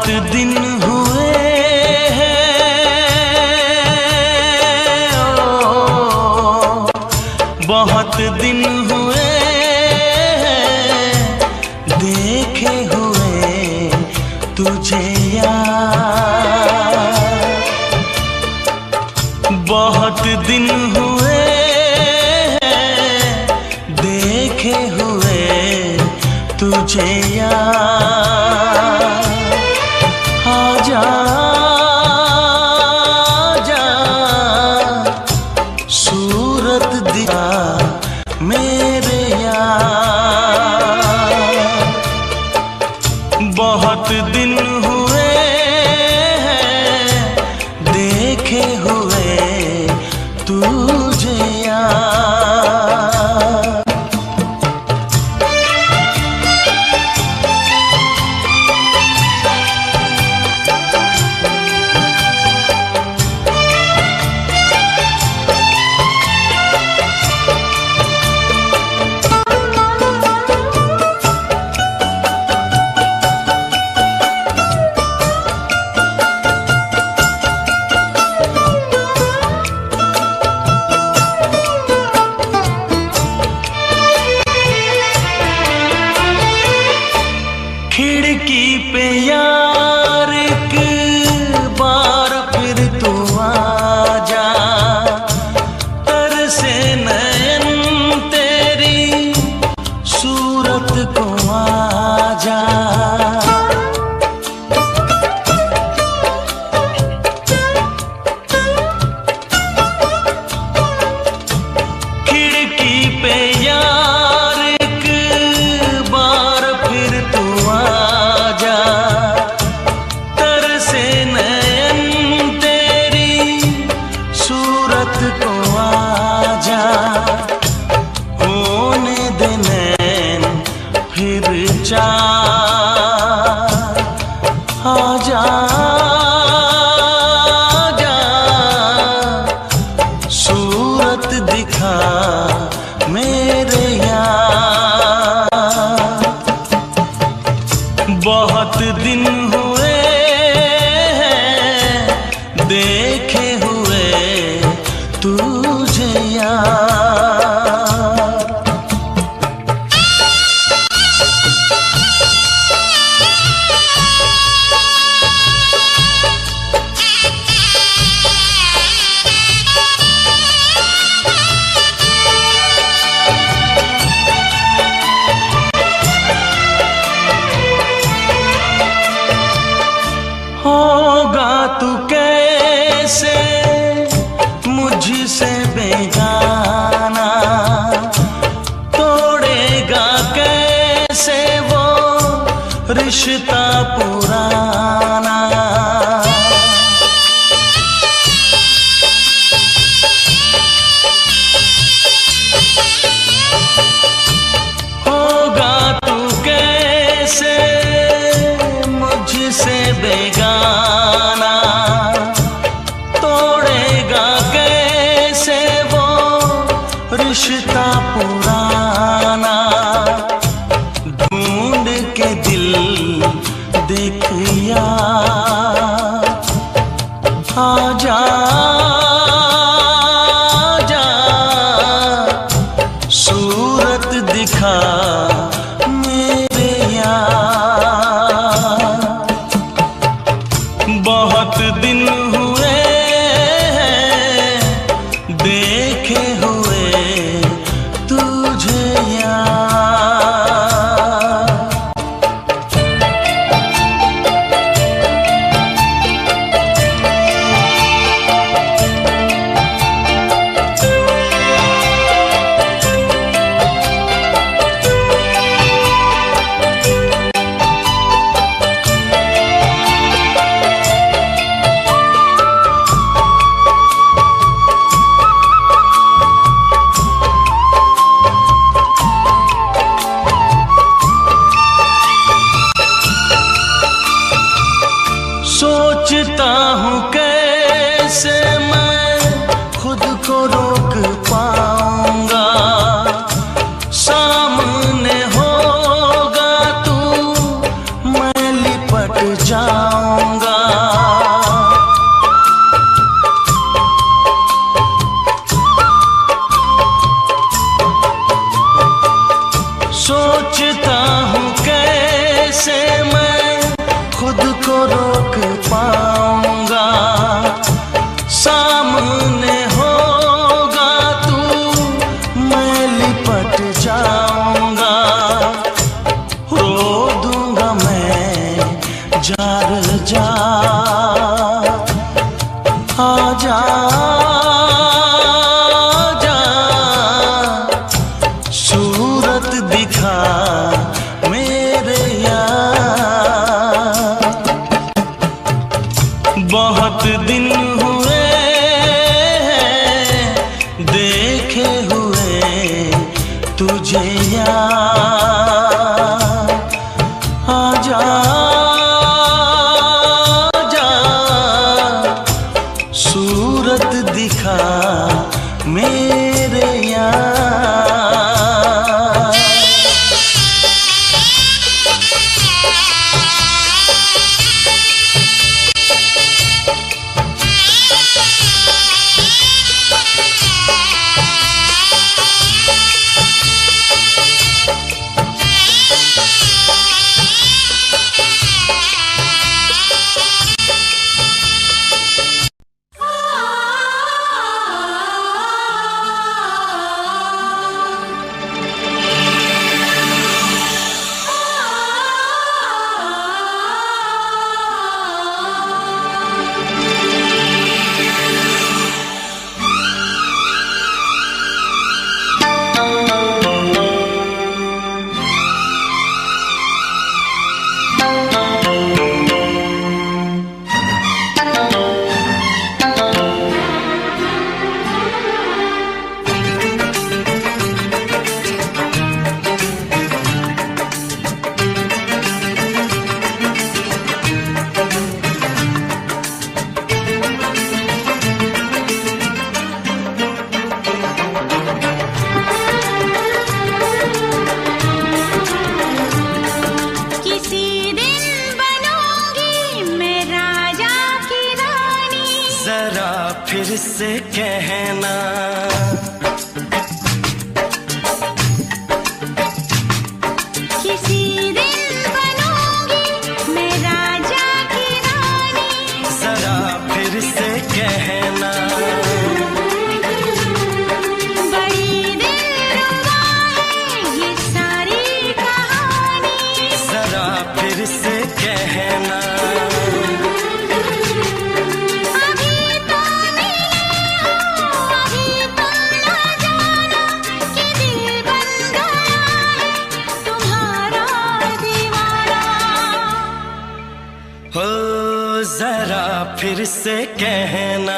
बहुत दिन हुए बहुत दिन हुए देखे हुए तुझे यार। बहुत दिन हुए देखे हुए तुझे यार। आजा आजा सूरत दिखा मेरे यार। बहुत दिन हुए देखे हुए तुझे यार। खिड़की पे यार एक बार फिर तू आजा। तरसे नयन तेरी सूरत को आजा। खिड़की पे यार एक बार फिर तू आजा। तरसे नयन तेरी सूरत को आजा। होने दे नैन फिर चार। आजा आजा सूरत दिखा मेरे यार। बहुत दिन हुए देखे हुए तुझे यार। होगा तू कैसे मुझसे बेगाना। तोड़ेगा कैसे वो रिश्ता पुराना। होगा तू कैसे मुझसे बेगाना। तोड़ेगा कैसे वो रिश्ता पुराना। ढूंढ के दिल देख यार। आजा आजा सूरत दिखा मेरे यार। बहुत दिन हुए देखे हुए तुझे सोचता हूँ कैसे मैं खुद को रोक पाऊंगा, सामने होगा तू मैं लिपट जाऊंगा, रो दूंगा मैं जार जा, आजा जा, सूरत दिखा मेरे यार। बहुत दिन हुए हैं देखे हुए तुझे यार, आजा जा, सूरत दिखा मेरे यार। फिर से कहना किसी दिन बनूंगी मैं राजा की रानी, जरा फिर से कहना बड़ी दिलरुबा है ये सारी कहानी, जरा फिर से कहना हो, जरा फिर से कहना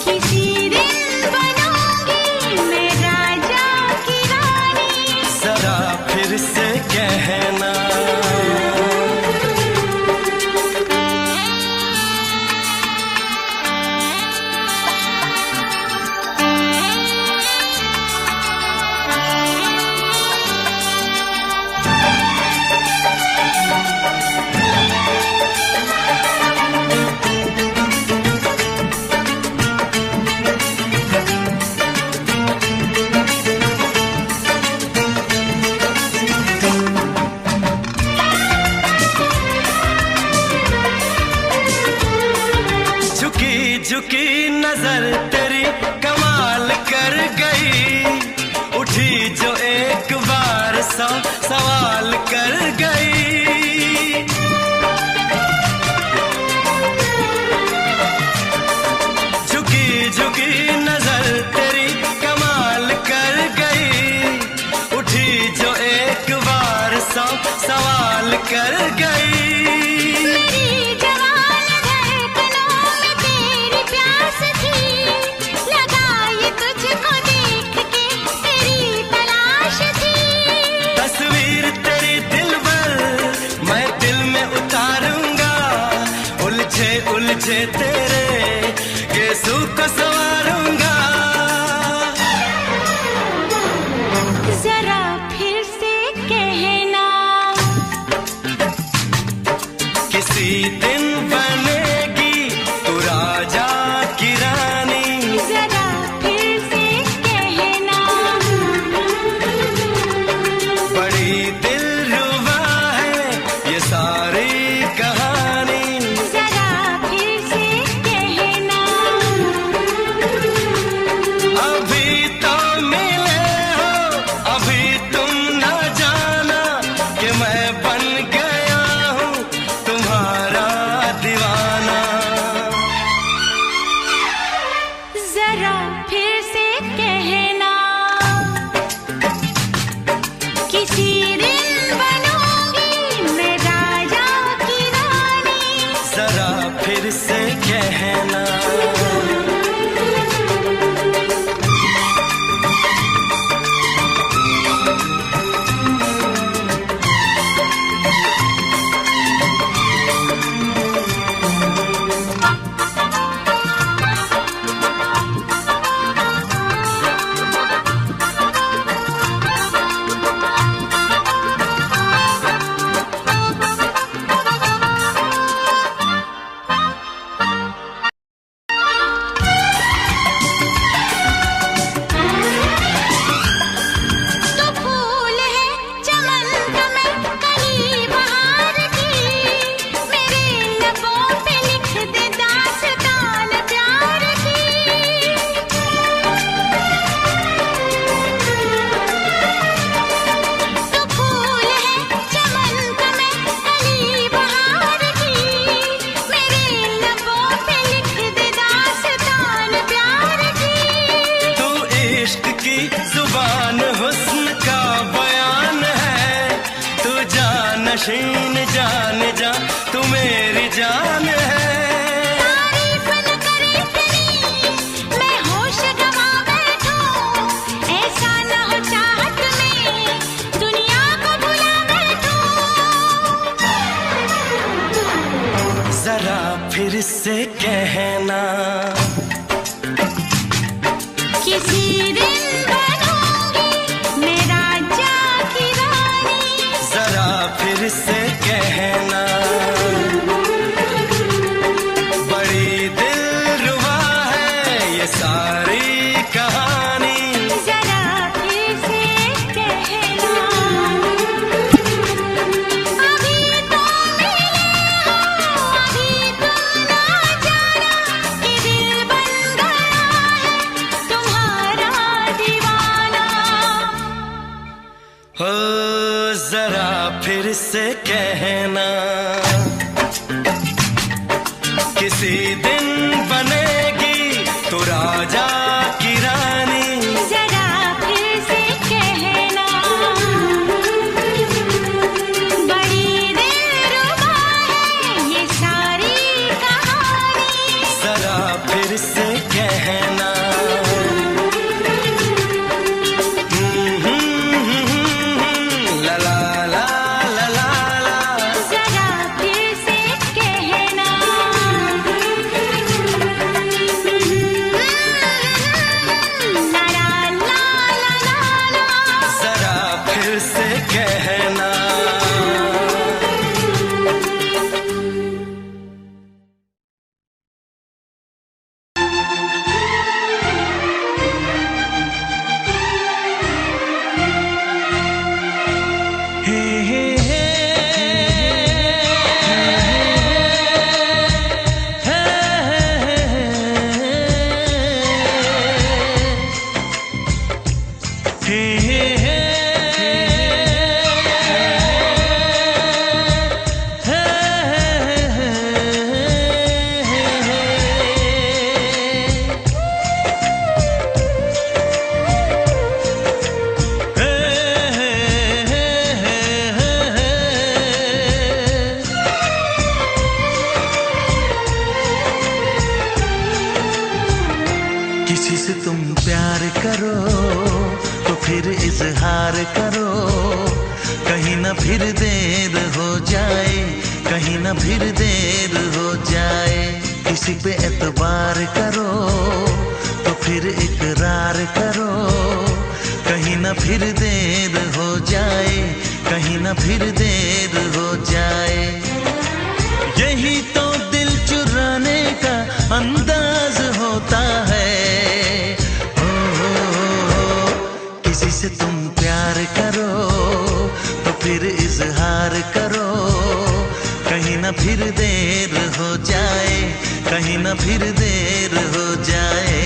किसी दिन बनूंगी मैं राजा की रानी, जरा फिर से कहना झुकी नजर तेरी कमाल कर गई, उठी जो एक बार सौ सवाल कर गई, झुकी झुकी नजर तेरी कमाल कर गई, उठी जो एक बार सौ सवाल कर गई। उलझे तेरे केसू को संवारूंगा, फिर से कहना, किसी दिन बनूंगी मैं राजा की रानी। जरा फिर से कहना, नशीन जान जा तू मेरी जान है। तारीफ न करे तेरी मैं होश गवा बैठूं, ऐसा न हो चाहत में दुनिया को भुला बैठूं। जरा फिर से कहना, किसी दिन बनूंगी मैं राजा की रानी। जरा फिर से कहना, बड़ी दिलरुबा है ये सारी कहानी। जरा फिर से कहना, अभी तो मिले हो, अभी तुम ना जाना कि दिल बन गया है तुम्हारा दीवाना। हो जरा फिर से कहना, किसी दिन बनेगी तू राजा की रानी। जरा फिर से कहना, बड़ी दिलरुबा है ये सारी कहानी। जरा फिर से कहना, ला ला ला ला ला ला। जरा फिर से कहना, ला ला ला ला ला ला। जरा फिर से कहना, किसी से तुम प्यार करो तो फिर इजहार करो, कहीं ना फिर देर हो जाए, कहीं ना फिर देर हो जाए। किसी पे एतबार करो तो फिर इकरार करो, कहीं ना फिर देर हो जाए, कहीं ना फिर देर हो जाए। यही तो दिल चुराने का अंदाज होता है। किसी से तुम प्यार करो तो फिर इजहार करो, कहीं ना फिर देर हो जाए, कहीं ना फिर देर हो जाए।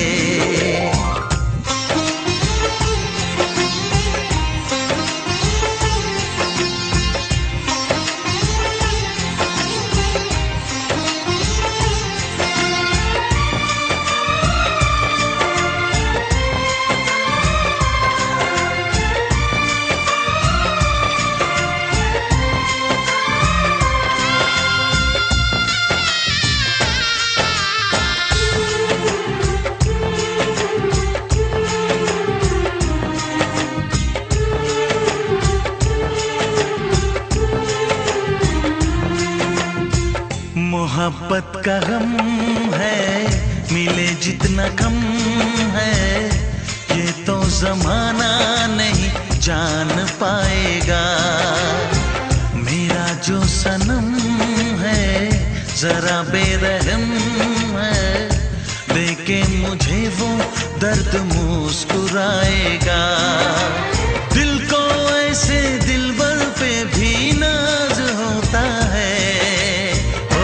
मोहब्बत का गम है, मिले जितना कम है, ये तो जमाना नहीं जान पाएगा। मेरा जो सनम है जरा बेरहम है, देखे मुझे वो दर्द मुस्कुराएगा। दिल को ऐसे दिलबर पे भी नाज होता है। ओ,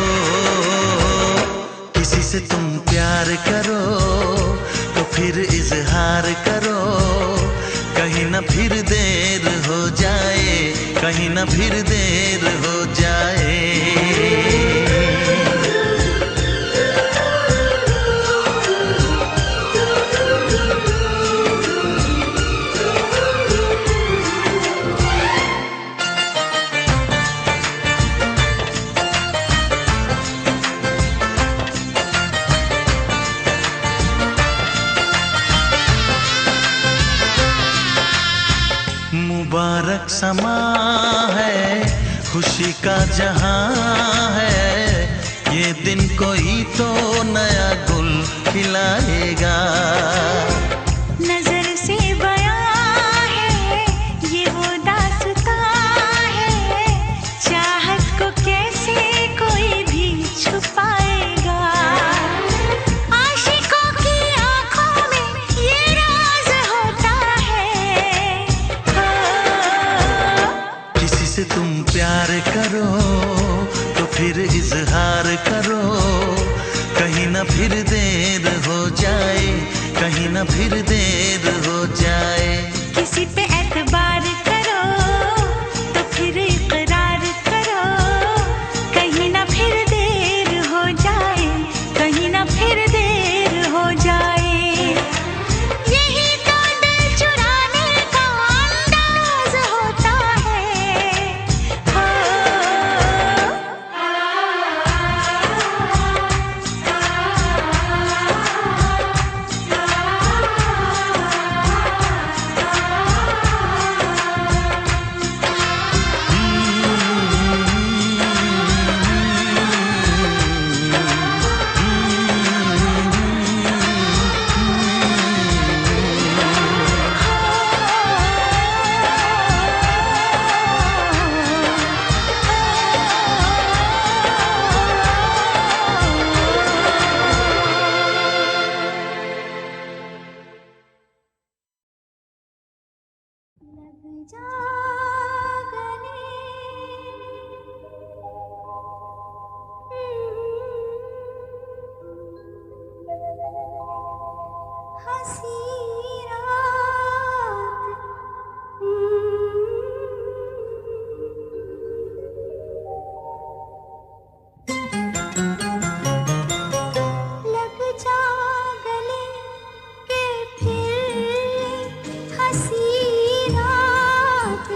किसी से तुम प्यार करो तो फिर इजहार करो, कहीं ना फिर देर हो जाए, कहीं ना फिर देर हो जाए। मुबारक समा है, खुशी का जहां है, ये दिन कोई तो नया गुल खिलाएगा। नजर से बयां है ये वो दास्तां है, चाहत को कैसे कोई भी छुपाएगा। आशिकों की आंखों में ये राज होता है। किसी से तुम प्यार करो तो फिर इजहार करो, कहीं ना फिर देर हो जाए, कहीं ना फिर देर हो जाए। किसी पे एतबार करो तो फिर इकरार करो, कहीं ना फिर देर हो जाए, कहीं ना फिर देर हो जाए। यही तो दिल चुराने का अंदाज होता है। हो लग जा गले, हंसी रात, लग जा गले के फिर हंसी रात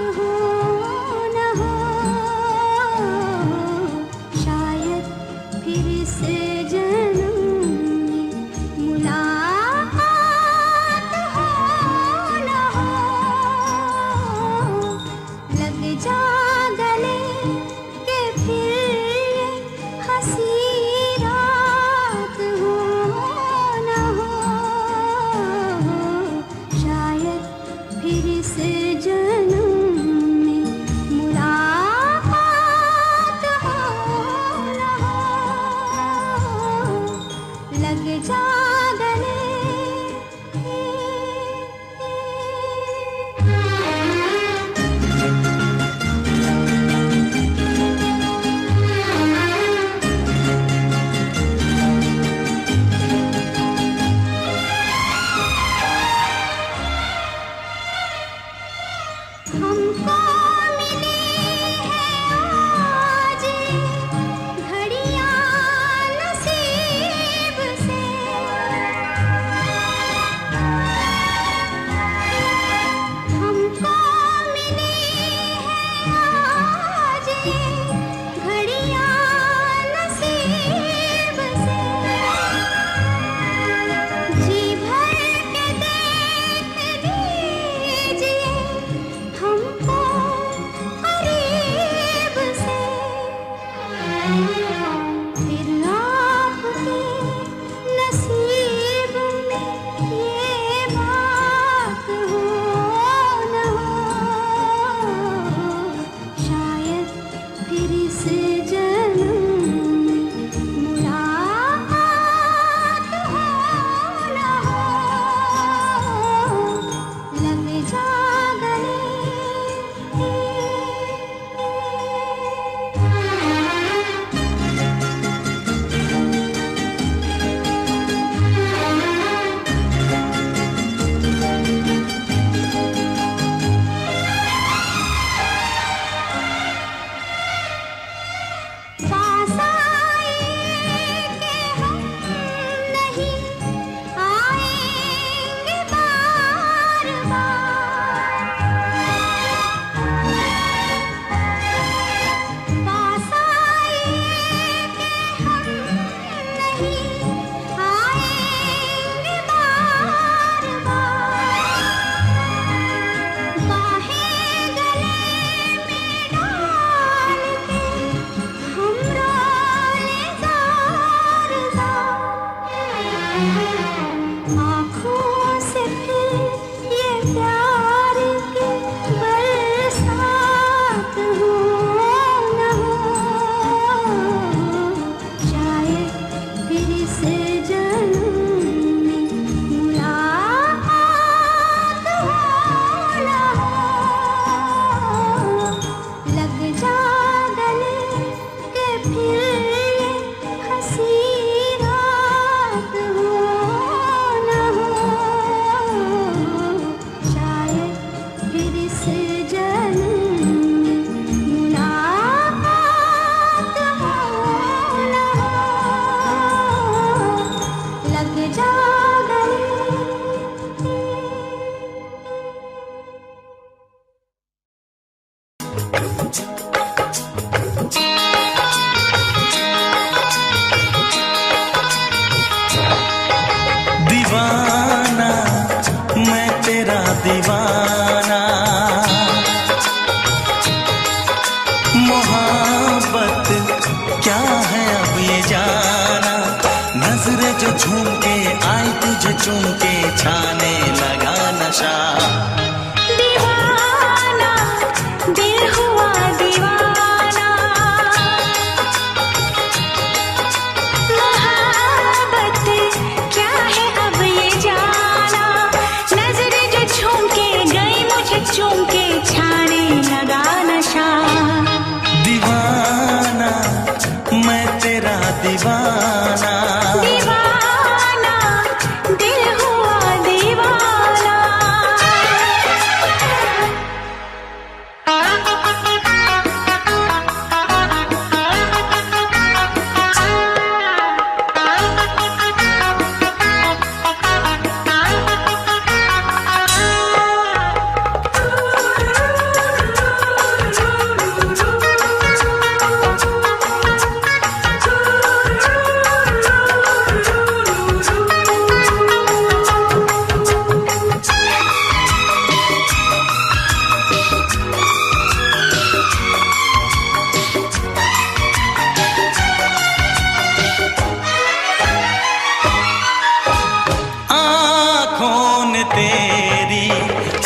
तेरी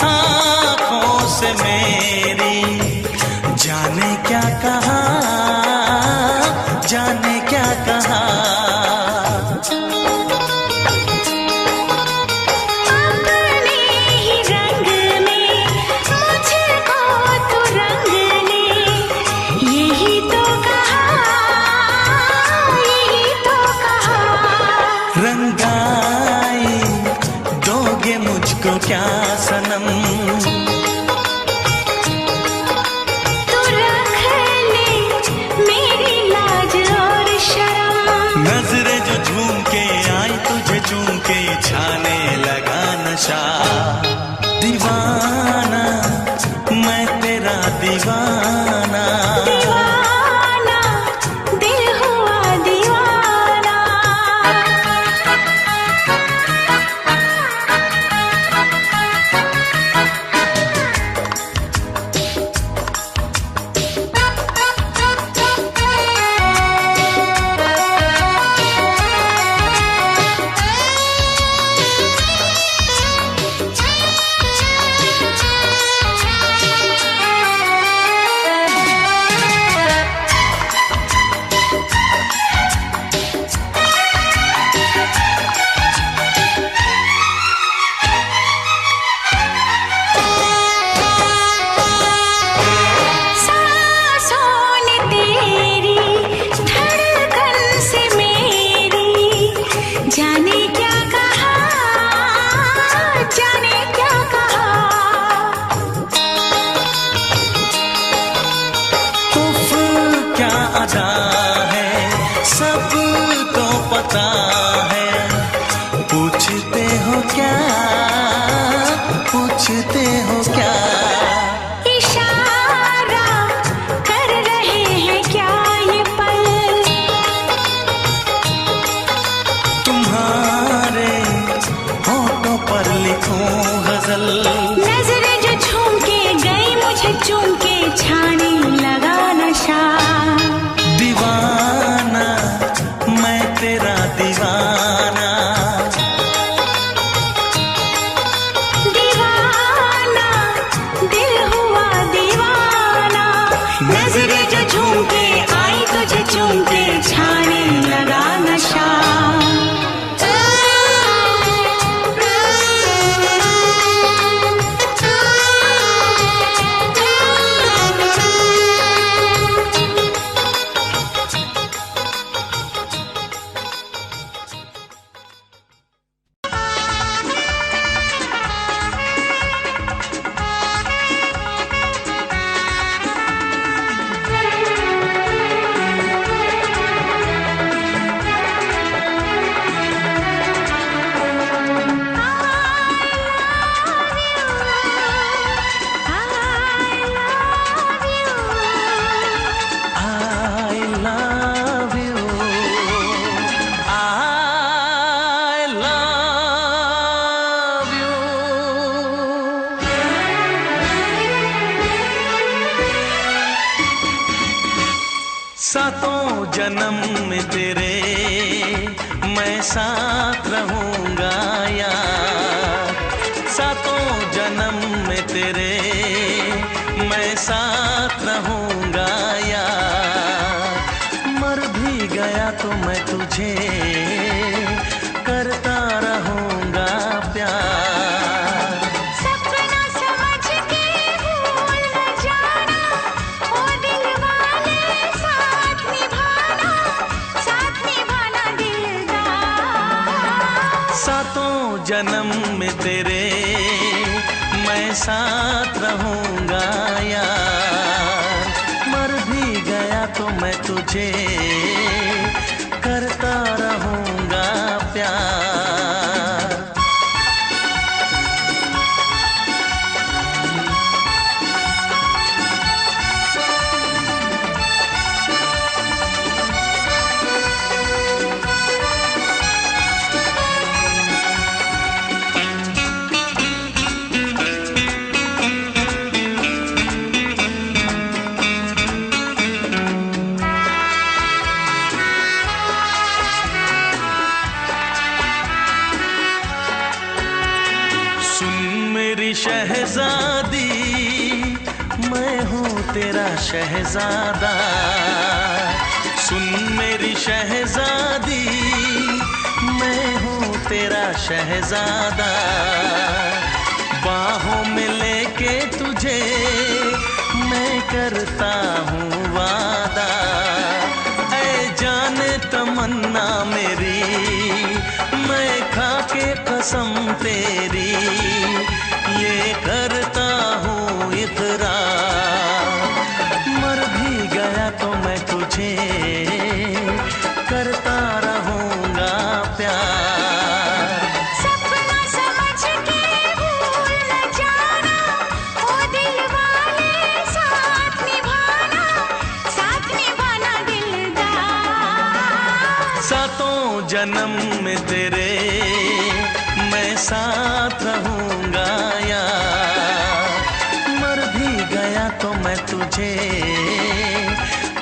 आँखों से मेरी, जाने क्या कहा, जाने क्या कहा। अपने ही रंग में मुझको तो रंग ले, यही तो कहा, यही तो कहा। रंगाई दोगे मुझको क्या सनम, तू रख ले मेरी लाज और शर्म। नजरें जो झूम के आई तुझे चूम के, छाने लगा नशा। दीवाना मैं तेरा दीवाना, दीवाना दिल हुआ दीवाना। सांसों ने तेरी धड़कन से मेरी, जाने क्या कहा, जाने क्या कहा। उफ क्या अदा है, सबको पता है। पूछते हो क्या, पूछते हो क्या। इशारा कर रहे हैं क्या ये पल, तुम्हारे होठों पर लिखूं गजल। नजरें जो झूम के गई मुझे चूम के, छाने लगा नशा। दीवाना मैं तेरा दीवाना, दीवाना दिल हुआ दीवाना। नजरें जो झूम के आई तुझे चूम के, छाने लगा नशा। I love you, I love you। सातों जन्म में तेरे मैं साथ रहूंगा यार, सातों जन्म में तेरे मैं साथ रहूंगा यार। मर भी गया तो मैं तुझे करता रहूंगा प्यार। सपना समझ के भूल न जाना, ओ दिल वाले साथ निभाना दिलदार। सातों जन्म में तेरे मैं साथ रहूंगा यार। मर भी गया तो मैं तुझे करता रहूंगा प्यार। मेरी शहजादी, मैं हूँ तेरा शहजादा। सुन मेरी शहजादी, मैं हूँ तेरा शहजादा। बाहों में लेके तुझे मैं करता हूँ वादा। ऐ जाने तमन्ना मेरी, मैं खा के कसम तेरी ये करता हूँ इकरार। मर भी गया तो मैं तुझे करता रहूँगा प्यार। सपना समझ के भूल न जाना, ओ दिल वाले साथ निभाना दिलदार। सातों जन्म में तेरे मैं साथ रहूँगा यार। मर भी गया तो मैं तुझे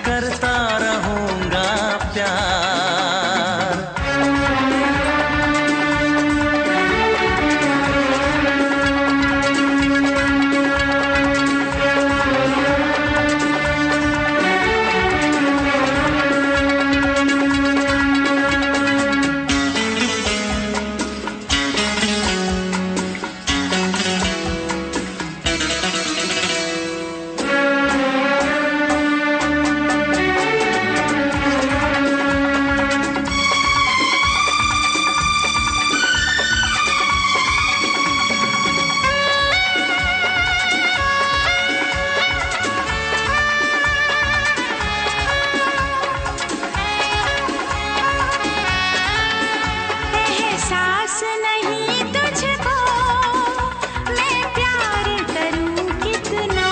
करता रहूँगा प्यार। एहसास नहीं तुझको मैं प्यार करूं कितना,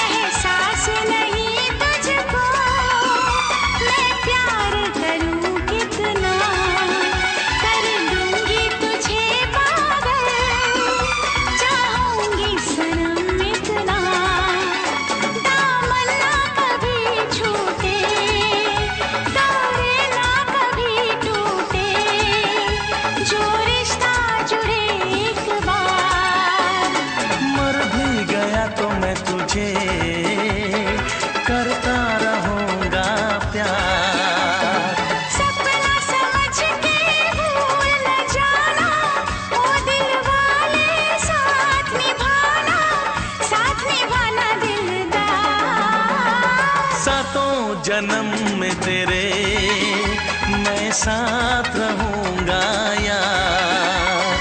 एहसास नहीं तुझको मैं प्यार करूं कितना। कर दूंगी तुझे पागल, चाहूंगी सनम इतना। दामन ना कभी छूटे, तारे ना कभी टूटे, जो रिश्ता जुड़े एक बार। मर भी गया तो मैं तुझे करता रहूँगा प्यार। सपना समझ के भूल न जाना, ओ दिल वाले साथ निभाना दिलदार। सातों जन्म में तेरे मैं साथ रहूँगा यार।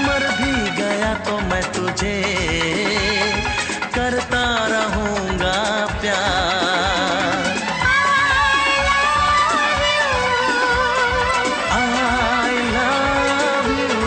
मर भी गया तो मैं तुझे करता रहूँगा प्यार। I love you।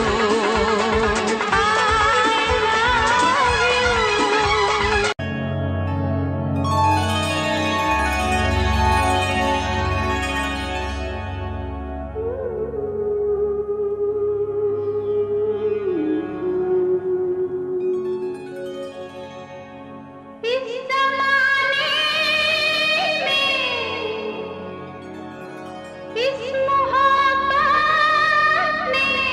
इस ज़माने में, इस मोहब्बत में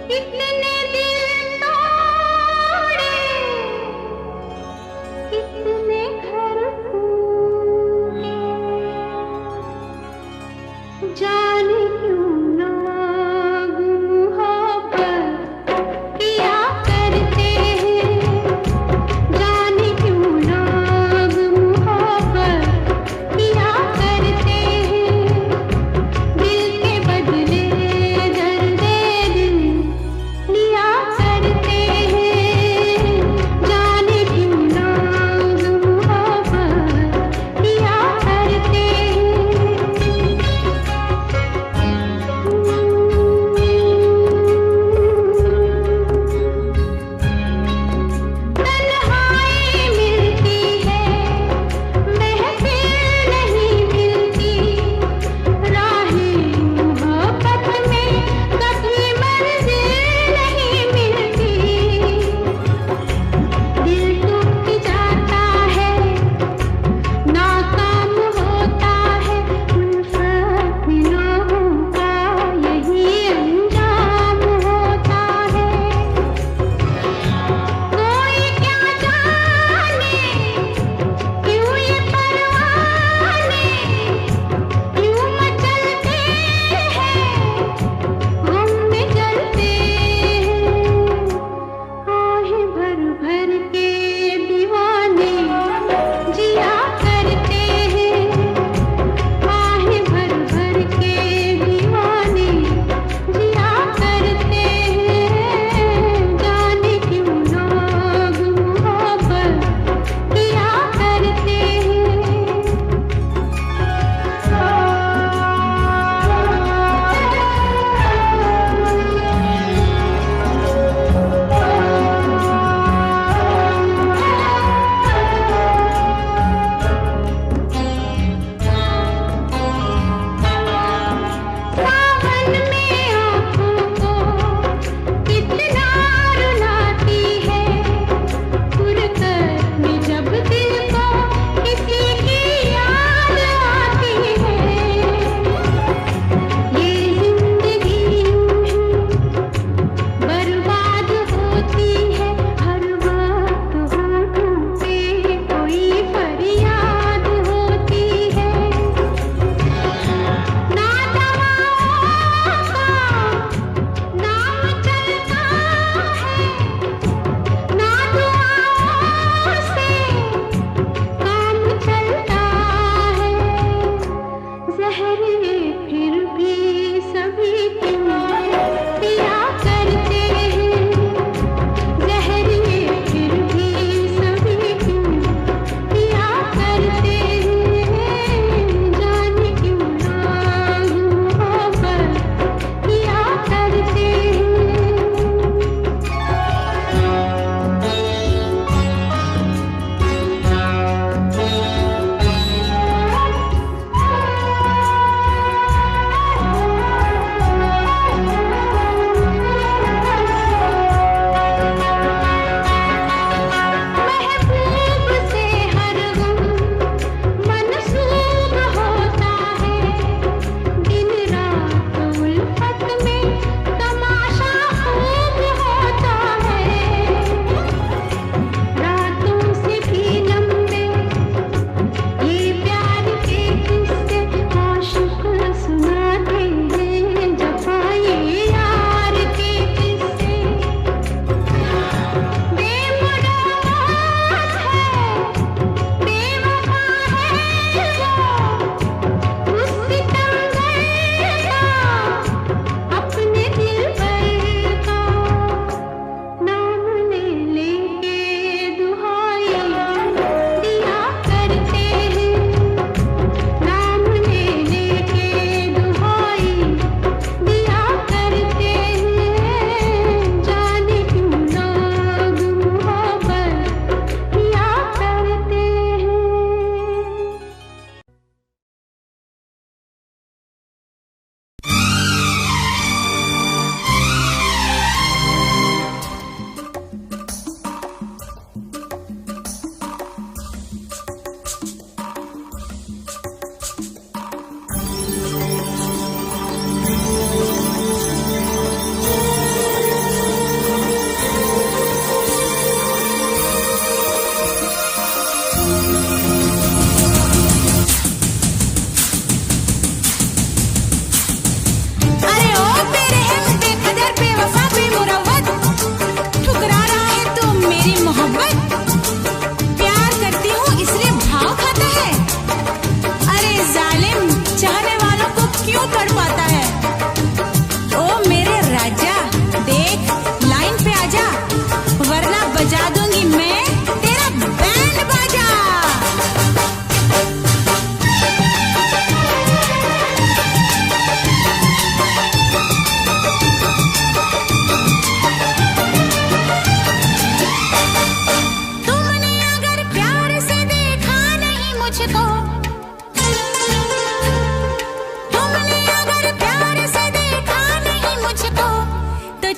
कितने दिल तोड़े, कितने घर फूटे। जाने क्यों लोग मोहब्बत किया करते हैं, जाने क्यों लोग मोहब्बत किया करते हैं। दिल के बदले दर्द दिल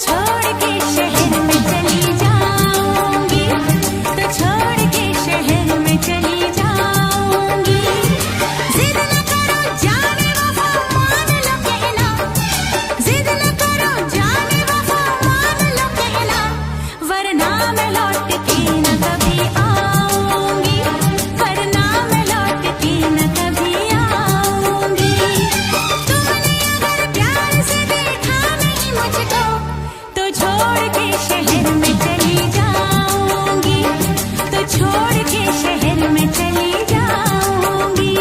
छोड़ के शहर में चली जाऊंगी, तो छोड़ के शहर में चली जाऊंगी। जिद न करो जाने वफा मान लो कहना, जिद न करो जाने वफा मान लो कहना, वरना मैं लौट के न कभी आऊंगी, वरना मैं लौट के न कभी आऊंगी। तुमने अगर प्यार से देखा नहीं मुझको, तो छोड़ के शहर में चली जाऊंगी, तो छोड़ के शहर में चली जाऊंगी।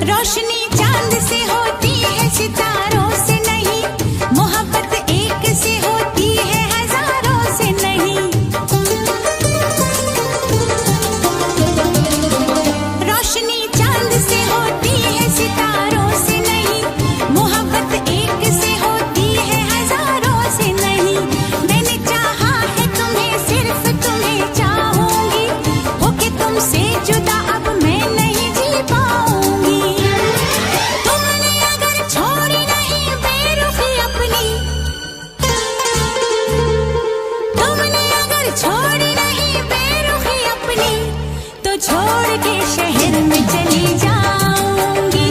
रोशनी चांद से होती है सितारों से नहीं, मोहब्बत एक से होती है हजारों से नहीं। रोशनी चांद से होती है सितारों से नहीं, मोहब्बत एक से होती है हजारों से नहीं। मैंने चाहा है तुम्हें, सिर्फ तुम्हें चाहूंगी, होके तुमसे जुदा अब मैं नहीं जी पाऊंगी। तुमने अगर छोड़ी नहीं बेरुखी अपनी, तुमने अगर छोड़ी नहीं बेरुखी अपनी, तो छोड़ के शहर में चली जाऊंगी,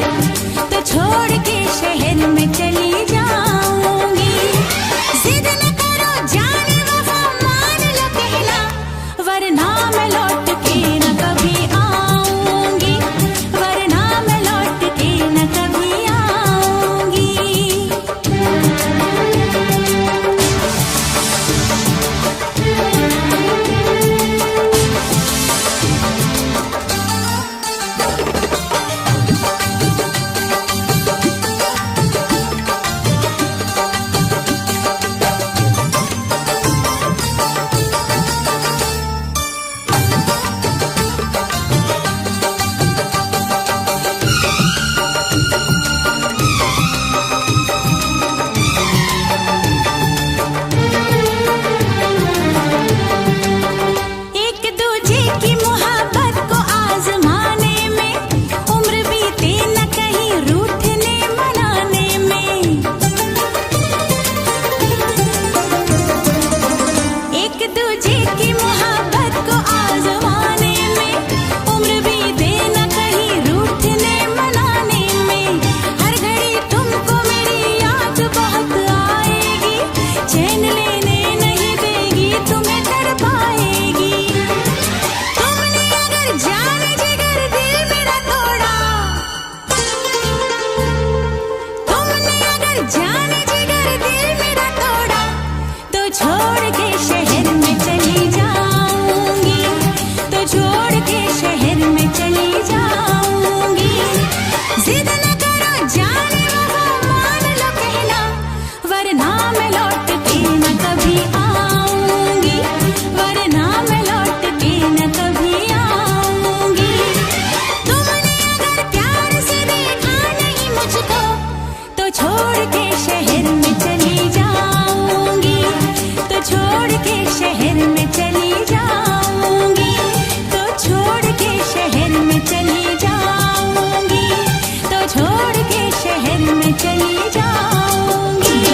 तो छोड़ के शहर में चली जाऊंगी। जिद न करो जाने वफा मान लो कहना, वरना मैं लौट के न कभी आऊंगी, वरना मैं लौट के न कभी आऊंगी। एक दूजे की मोहब्बत को आजमाने में, उम्र बीते न कहीं रूठने मनाने में। एक दूजे की मोहब्बत को आजमाने में, उम्र बीते न कहीं रूठने मनाने में। हर घड़ी तुमको मेरी याद बहुत आएगी, चैन लेने नहीं देगी, तुम्हें तड़पाएगी। तुमने अगर जाने जिगर दिल मेरा तोड़ा, तुमने अगर जाने जिगर दिल मेरा तोड़ा, तो छोड़ के शहर में चली जाऊंगी, तो छोड़ के शहर में चली जाऊंगी। जिद न करो जाने वफा मान लो कहना, वरना मैं लौट के न कभी आऊंगी, वरना मैं लौट के न कभी आऊंगी। तुमने अगर प्यार से देखा नहीं मुझको, तो छोड़ के शहर में चली जाऊंगी, तो छोड़ के शहर में चली जाऊंगी, तो छोड़ के शहर में चली जाऊंगी, तो छोड़ के शहर में चली जाऊंगी।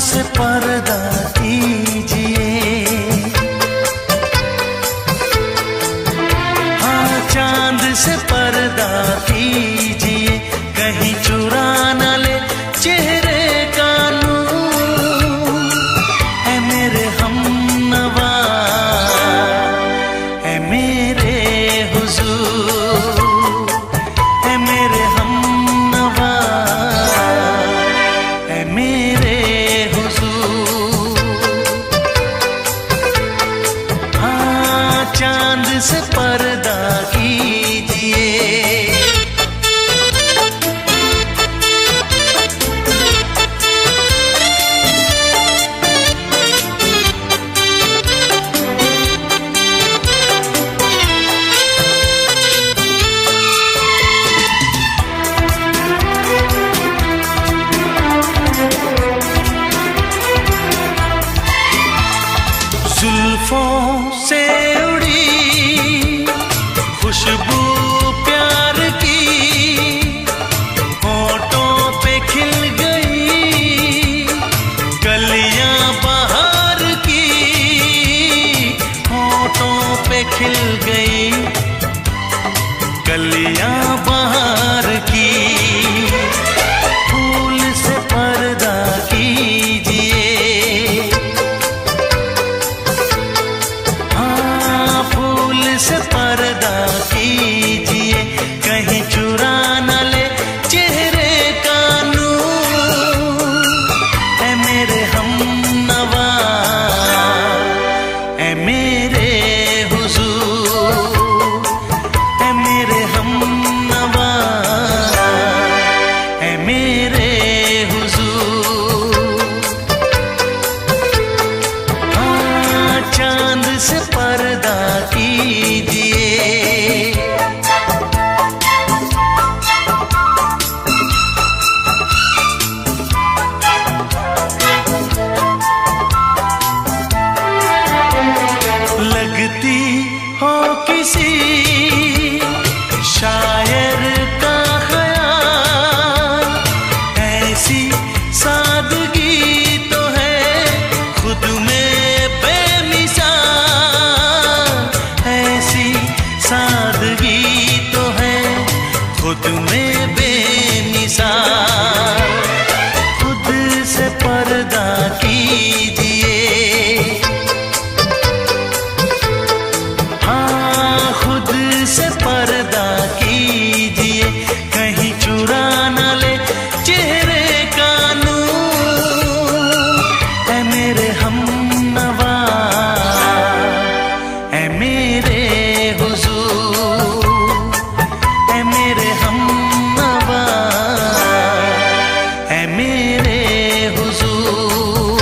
से पर्दा कीजिए, हाँ चांद से पर्दा कीजिए, कहीं चुरा न ले चेहरा से पर्दा कीजिए, हाँ खुद से पर्दा कीजिए, कहीं चुरा न ले चेहरे का नूर। ऐ मेरे हमनवा, ऐ मेरे हुजूर, ऐ मेरे हमनवा, ऐ मेरे हुजूर।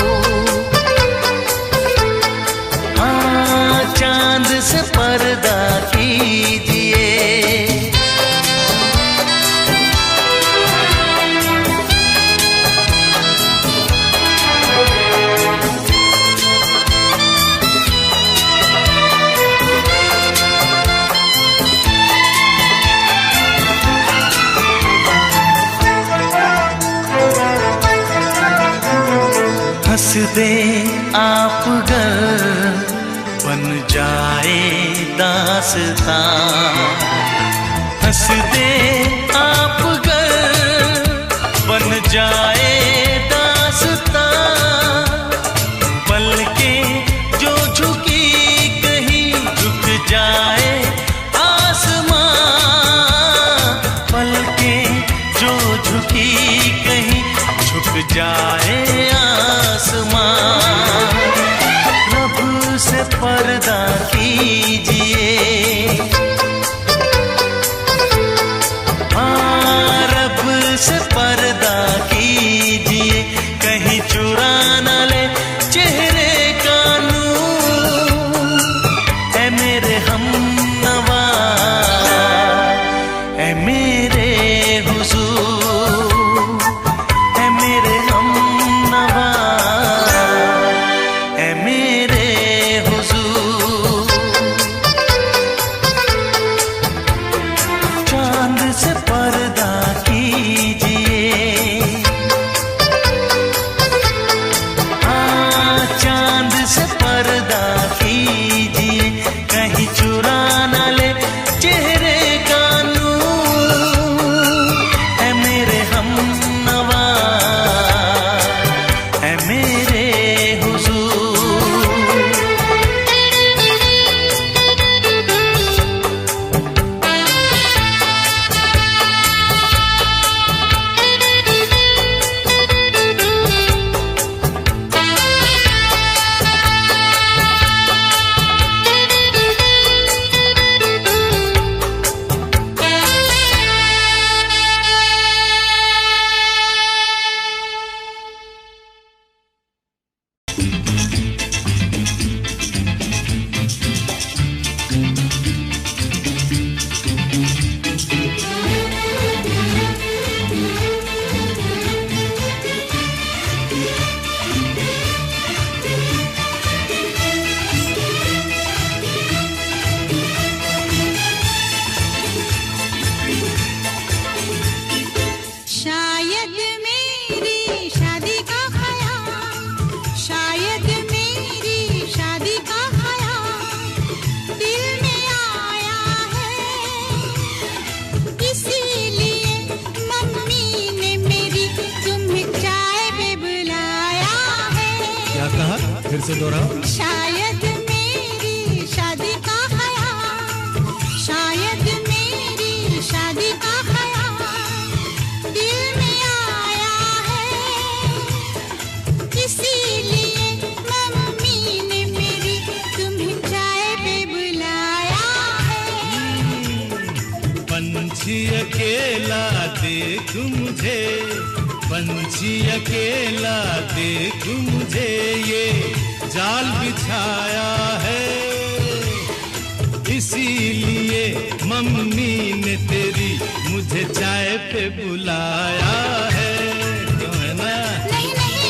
हाँ चांद से पर्दा कीजिए, हंस दे आप गर बन जाए दास्तां, हंस दे आप गर बन जाए दास्तां। पलकें जो झुकी कहीं झुक जाए आसमां, पलकें जो झुकी कहीं झुक जाए आसमां। रब से पर्दा कीजिए, हाँ रब से पर्दा कीजिए, कहीं चुरा न ले चेहरे का नूर। ऐ मेरे हमनवा, ऐ मेरे हुजूर, ऐ मेरे हमनवा, ऐ मेरे हुजूर। चांद से पर्दा कीजिए, हाँ चांद से पर्दा कीजिए, कहीं चुरा न ले चेहरे का नूर। ऐ मेरे हमनवा, ऐ मेरे हुजूर। शायद मेरी शादी का ख्याल, शायद मेरी शादी का ख्याल दिल में आया है। इसीलिए मम्मी ने मेरी तुम्हें चाय पे बुलाया है। क्या कहा, फिर से दोहराओ। शायद मेरी शादी का ख्याल, शायद मेरी शादी का ख्याल दिल में आया है। इसीलिए मम्मी ने मेरी तुम्हें चाय पे बुलाया है। पंछी अकेला देख मुझे, पंछी अकेला देख मुझे, ये जाल बिछाया है। इसीलिए मम्मी ने तेरी मुझे चाय पे बुलाया है। क्यों है ना? नहीं नहीं,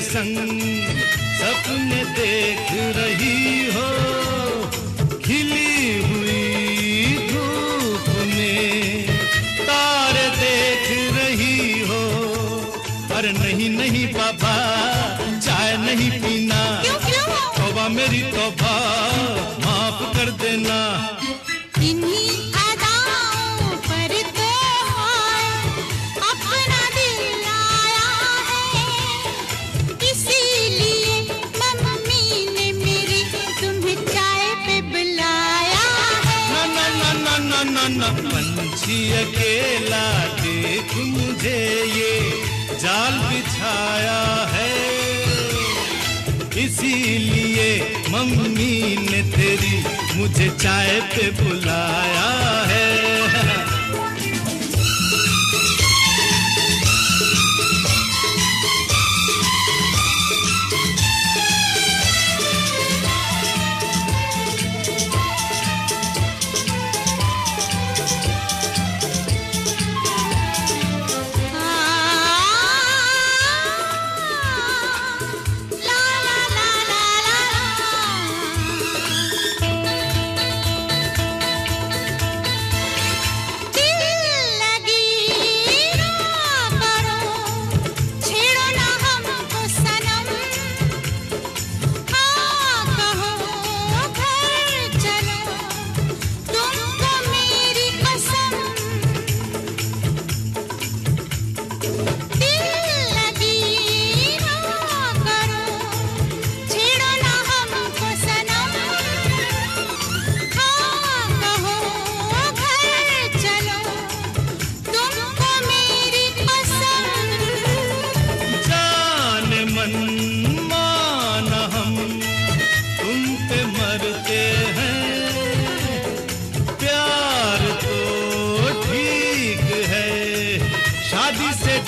संग सपने देख रही हो, खिली हुई धूप में तारे देख रही हो। अरे नहीं नहीं बाबा, चाय नहीं पीना। तौबा मेरी तौबा, माफ कर देना। इन्हीं अदाओं पर तो अपना दिल आया है, इसीलिए मम्मी ने मेरी तुम्हें चाय पे बुलाया है। ना ना ना ना ना ना ना, पंछी अकेला देख मुझे ये जाल बिछाया है, इसीलिए मम्मी ने तेरी मुझे चाय पे बुलाया है।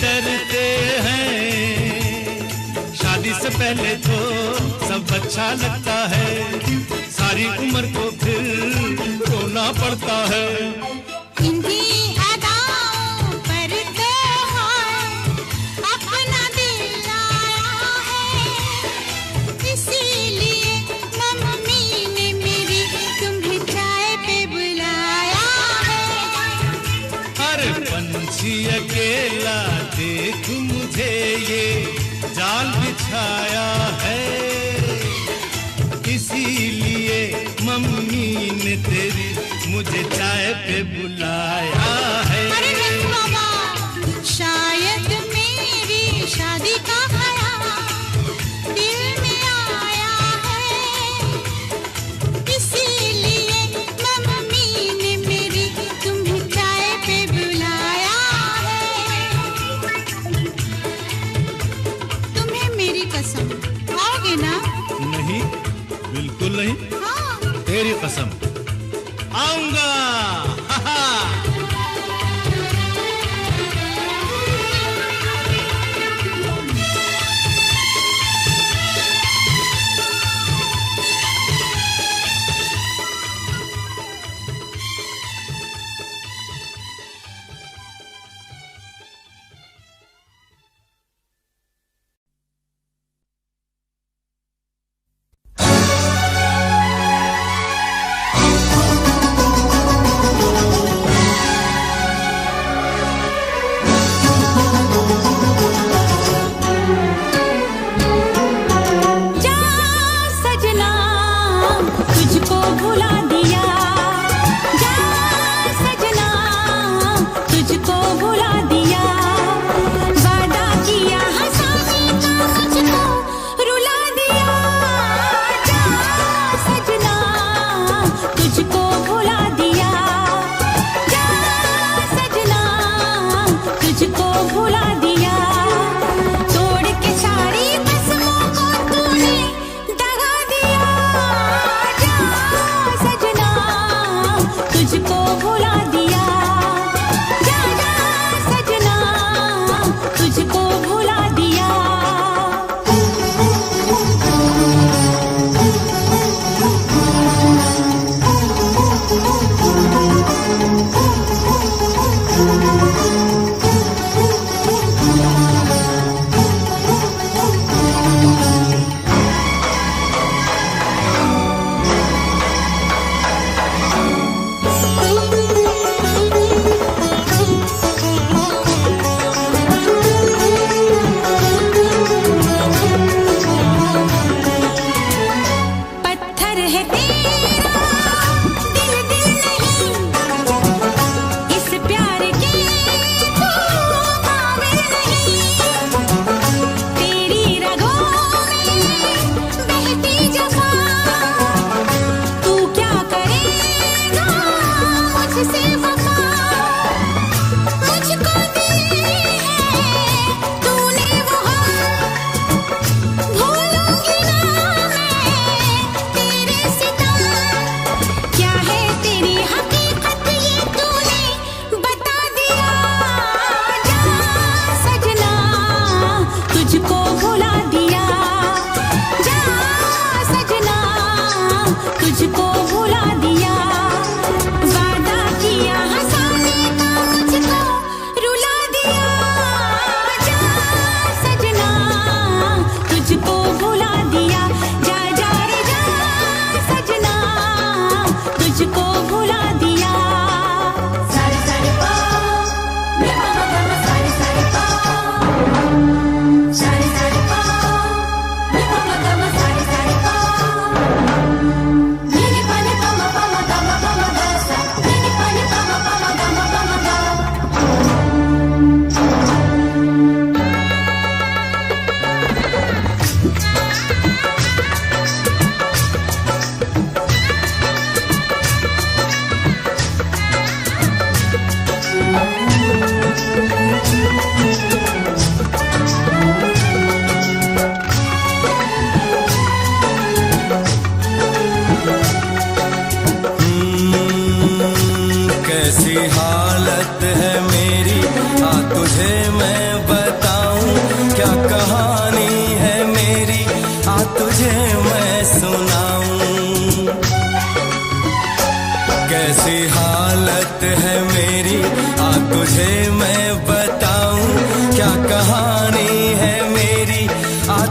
डरते हैं, शादी से पहले तो सब अच्छा लगता है, सारी उम्र को फिर रोना पड़ता है। इन्हीं अदाओं पर तो अपना दिल आया है, इसीलिए मम्मी ने मेरी तुम्हें चाय पे बुलाया है। अरे पंछी अकेला देख मुझे ये जाल बिछाया है, इसीलिए मम्मी ने तेरी मुझे चाय पे बुलाया है। अरे नहीं बाबा, शायद मेरी शादी का ख्याल दिल में आया है, इसीलिए मम्मी ने मेरी तुम्हें चाय पे बुलाया है। तुम्हें मेरी कसम, आओगे ना? नहीं, बिल्कुल नहीं। हाँ। तेरी कसम, आऊंगा।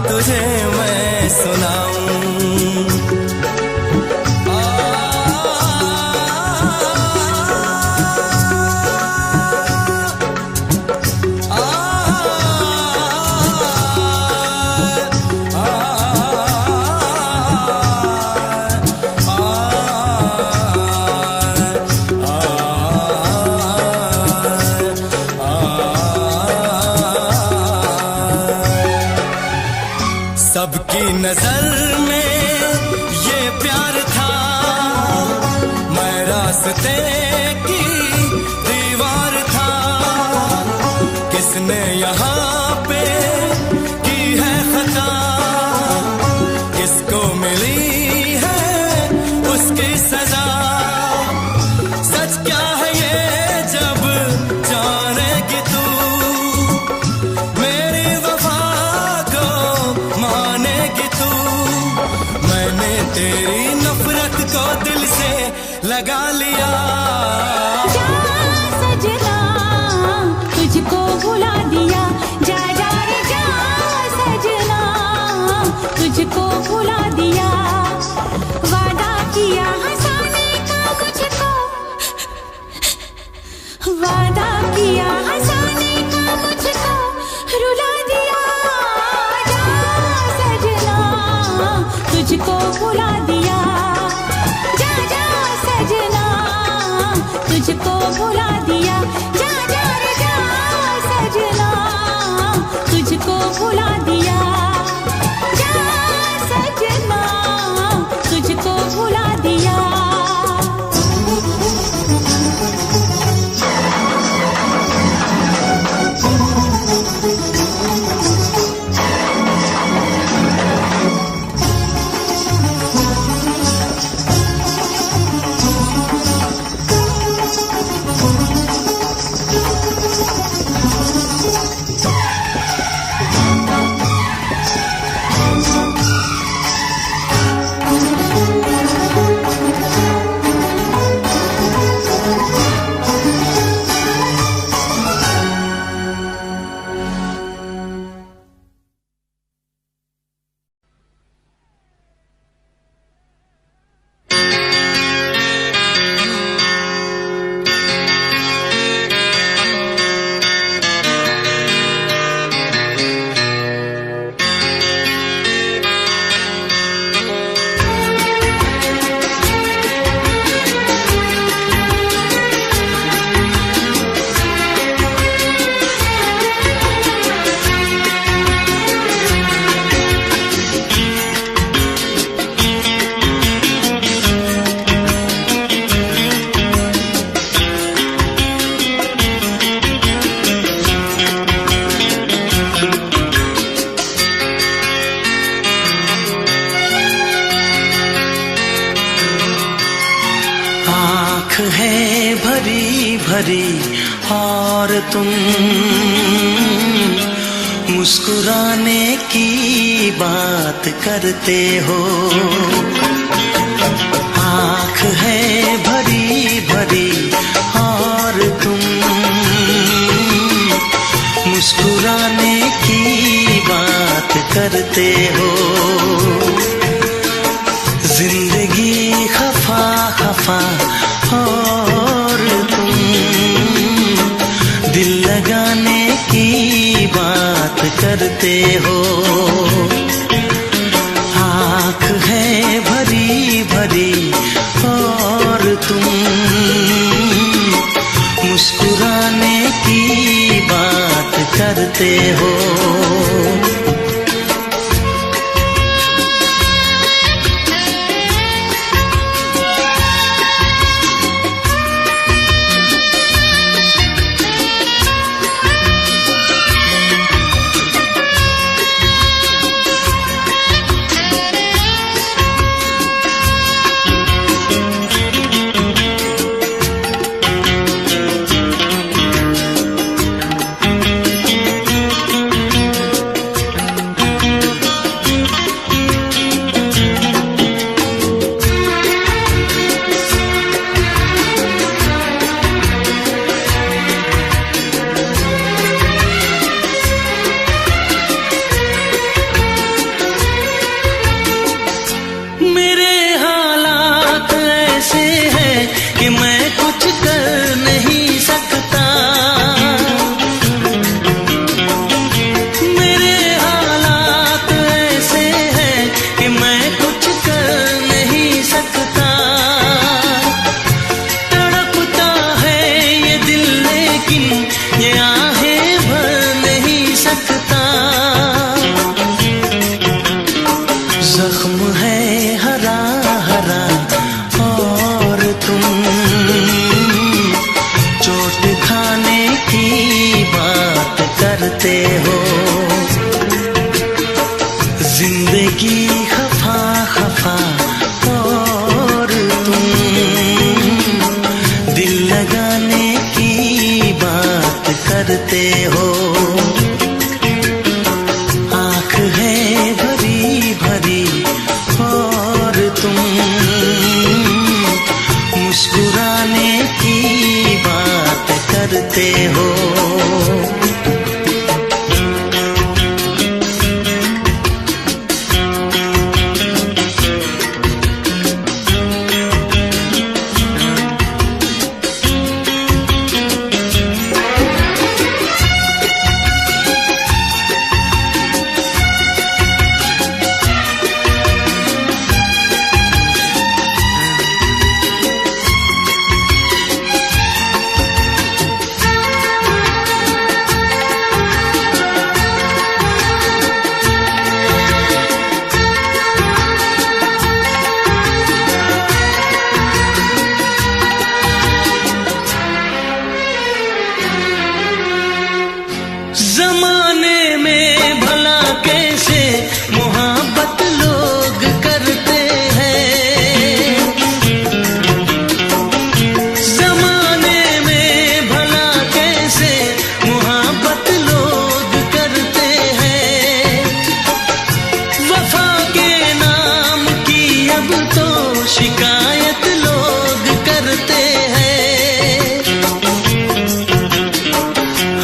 तुझे मैं सुनाऊं। सबकी नजर में ये प्यार था, मैं रास्ते की दीवार था। किसने यहाँ पे की है खता, किसको मिली है उसकी सजा। सच क्या है ये जब जानेगी तू, मेरी वफा को मानेगी तू। मैंने तेरी नफरत को दिल से लगा लिया। जा सजना तुझको भुला दिया, जा जा रे जा सजना तुझको भुला दिया। वादा किया हंसाने का मुझको, वादा किया हंसाने का मुझको रुला दिया। जा सजना तुझको भुला दिया, जा जा सजना तुझको भुला दिया। जा जा रे जा सजना तुझको भुला दिया, जा सजना तुझको भुला दिया। है भरी भरी और तुम मुस्कुराने की बात करते हो। आँख है भरी भरी और तुम मुस्कुराने की बात करते हो। जिंदगी खफा खफा और तुम दिल लगाने की बात करते हो। आँख है भरी भरी और तुम मुस्कुराने की बात करते हो। जिंदगी खफा खफा और तुम दिल लगाने की बात करते हो। आँख है भरी भरी और तुम मुस्कुराने की बात करते हो। जमाने में भला कैसे मोहब्बत लोग करते हैं। जमाने में भला कैसे मोहब्बत लोग करते हैं। वफा के नाम की अब तो शिकायत लोग करते हैं।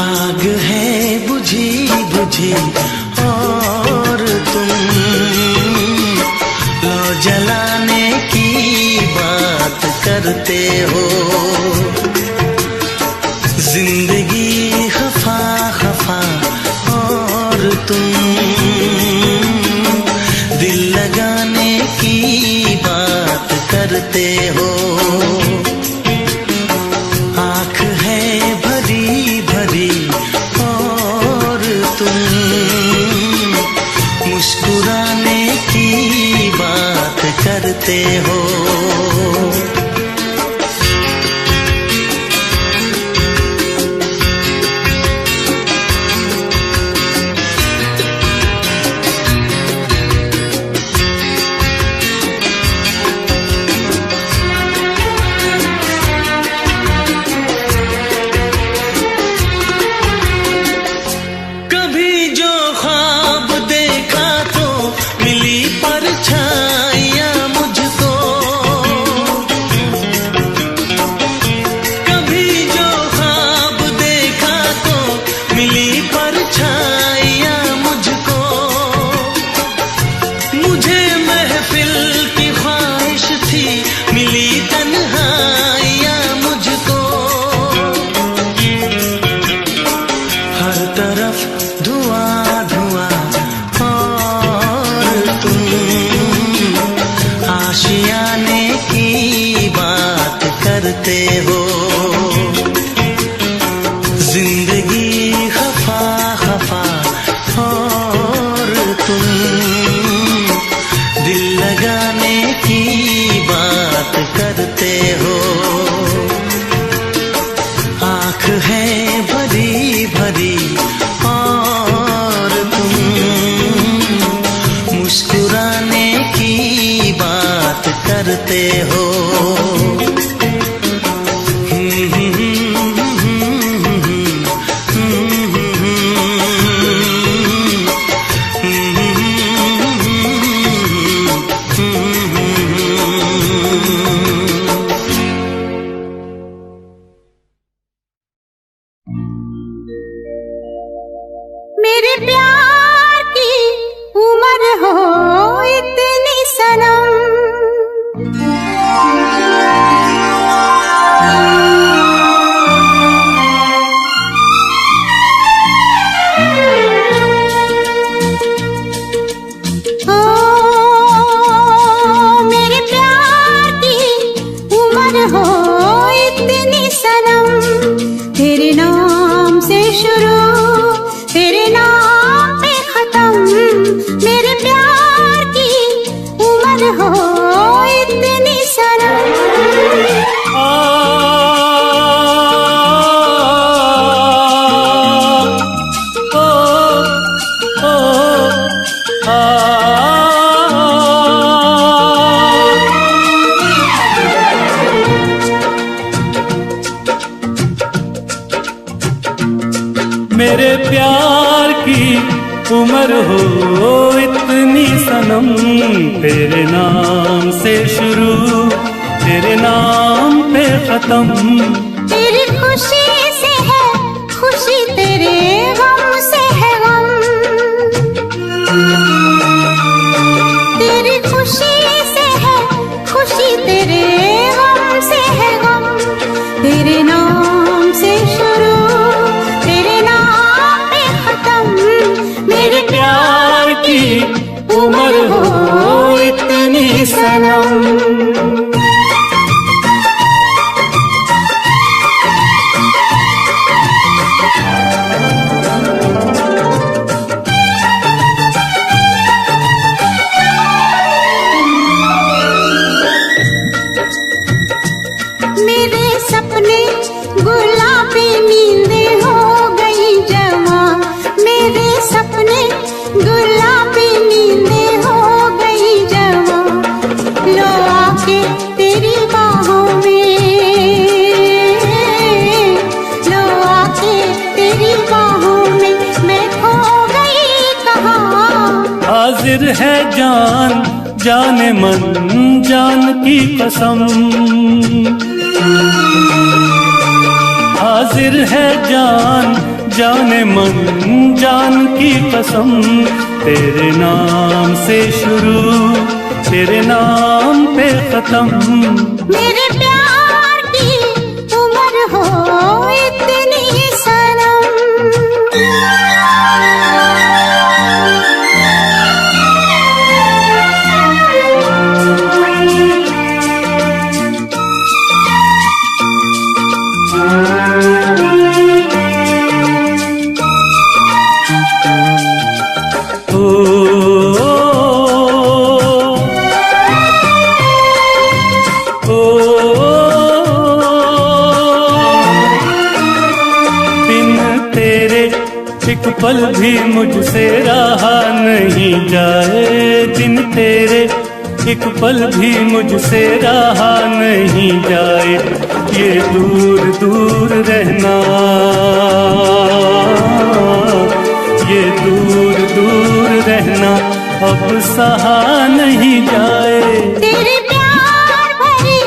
आग है बुझी बुझी और तुम लो जलाने की बात करते हो। जिंदगी खफा खफा और तुम दिल लगाने की बात करते हो। आँख है भरी भरी और तुम मुस्कुराने की बात करते हो। कभी जो ख्वाब देखा तो मिली परछाइयाँ मुझको। कभी जो ख्वाब देखा तो मिली परछाइयाँ मुझको। मुझे महफिल की ख्वाहिश थी मिली तन्हाइयाँ मुझको। हर तरफ धुआं धुआं और तुम आशियाने की बात करते हो। जिंदगी खफा खफा और तुम दिल लगाने की बात करते हो। आँख है भरी भरी और तुम मुस्कुराने की बात करते हो। मेरे प्यार की उम्र हो इतनी सनम, सनम, तेरे नाम से शुरू, तेरे नाम पे खत्म। तेरी खुशी से है खुशी, तेरे गम से है गम। तेरी खुशी से है खुशी, तेरे गम से है गम। तेरे नाम से शुरू, तेरे नाम पे खत्म। मेरे प्यार की उम्र हो इतनी सनम। मेरे सपने गुलाबी नींदें हो गई जमा। मेरे सपने गुलाबी नींदें हो गई जमा। लो आके तेरी बाहों में, लो आके तेरी बाहों में, मैं खो गई कहाँ। हाजिर है जान जाने मन जान की कसम। हाजिर है जान जाने मन जान की कसम। तेरे नाम से शुरू, तेरे नाम पे खत्म। मेरे प्यार की उम्र हो इतनी सनम। एक पल भी मुझसे रहा नहीं जाए, दिन तेरे एक पल भी मुझसे रहा नहीं जाए। ये दूर दूर रहना, ये दूर दूर रहना अब सहा नहीं जाए। तेरे प्यार भरी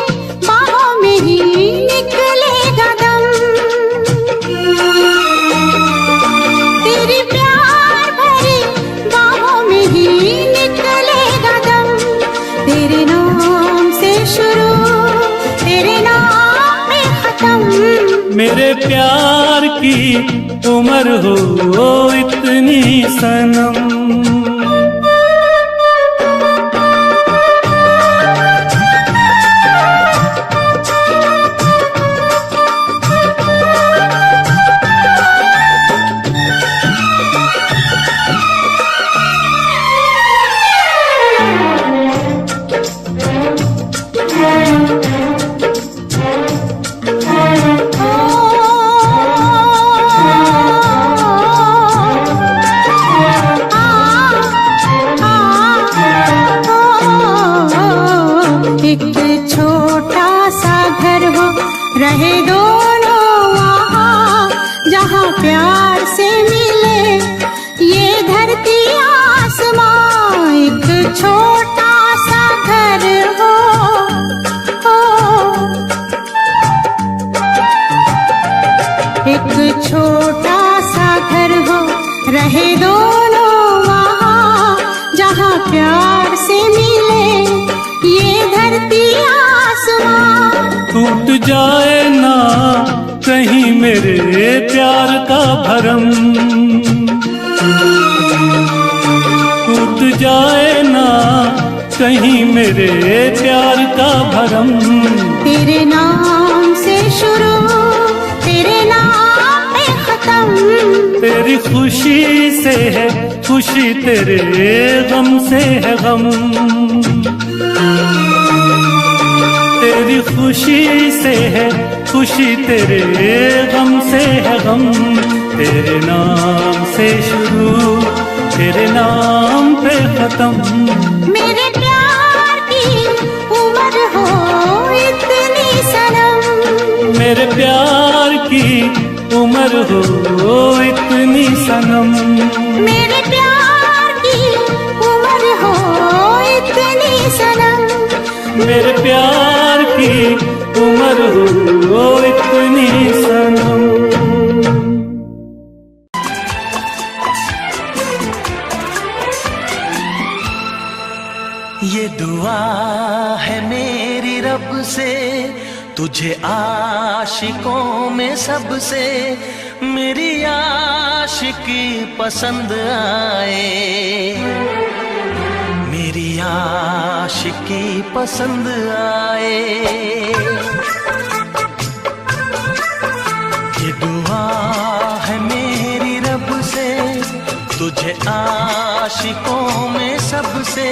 बाहों में ही निकलेगा दम। तेरे प्यार भरी बाहों में ही निकलेगा दम। तेरे नाम से शुरू, तेरे नाम में खत्म। मेरे प्यार की उम्र हो इतनी सनम। रहे दोनों वहाँ जहाँ प्यार से मिले ये धरती आसमां। एक छोटा सा घर हो, एक छोटा सा घर हो, रहे दोनों वहाँ जहाँ प्यार से मिले ये धरती आसमां। टूट जाए ना कहीं मेरे प्यार का भरम, टूट जाए ना कहीं मेरे प्यार का भरम। तेरे नाम से शुरू, तेरे नाम पे खत्म। तेरी खुशी से है खुशी, तेरे गम से है गम। तेरी खुशी से है खुशी, तेरे गम से है गम। तेरे नाम से शुरू, तेरे नाम पे खत्म। मेरे प्यार की उम्र हो इतनी सनम। मेरे प्यार की उम्र हो इतनी सनम। मेरे प्यार की उम्र हो मेरे प्यार की उम्र हो इतनी सनम। ये दुआ है मेरी रब से, तुझे आशिकों में सबसे मेरी आशिकी पसंद आए, मेरी आशिकी पसंद आए। ये दुआ है मेरी रब से, तुझे आशिकों में सबसे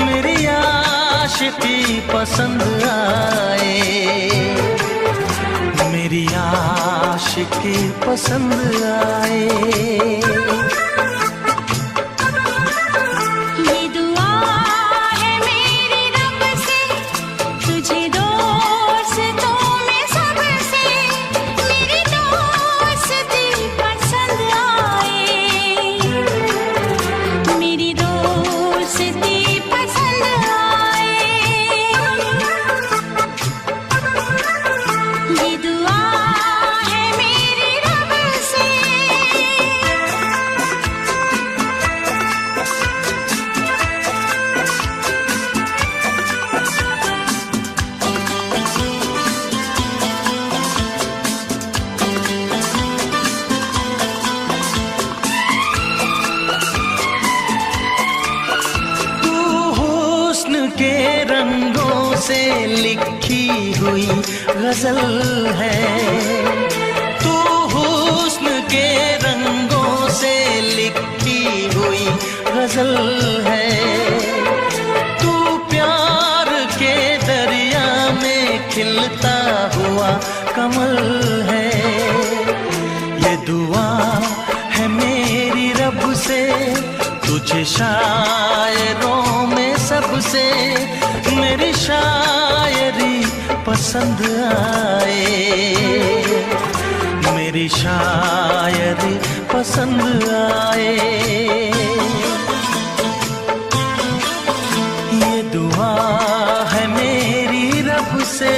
मेरी आशिकी पसंद आए, मेरी आशिकी पसंद आए। गजल है तू, हुस्न के रंगों से लिखी हुई गजल है तू, प्यार के दरिया में खिलता हुआ कमल है। ये दुआ है मेरी रब से, तुझे शायरों में सबसे मेरी शायरी पसंद आए, मेरी शायरी पसंद आए। ये दुआ है मेरी रब से।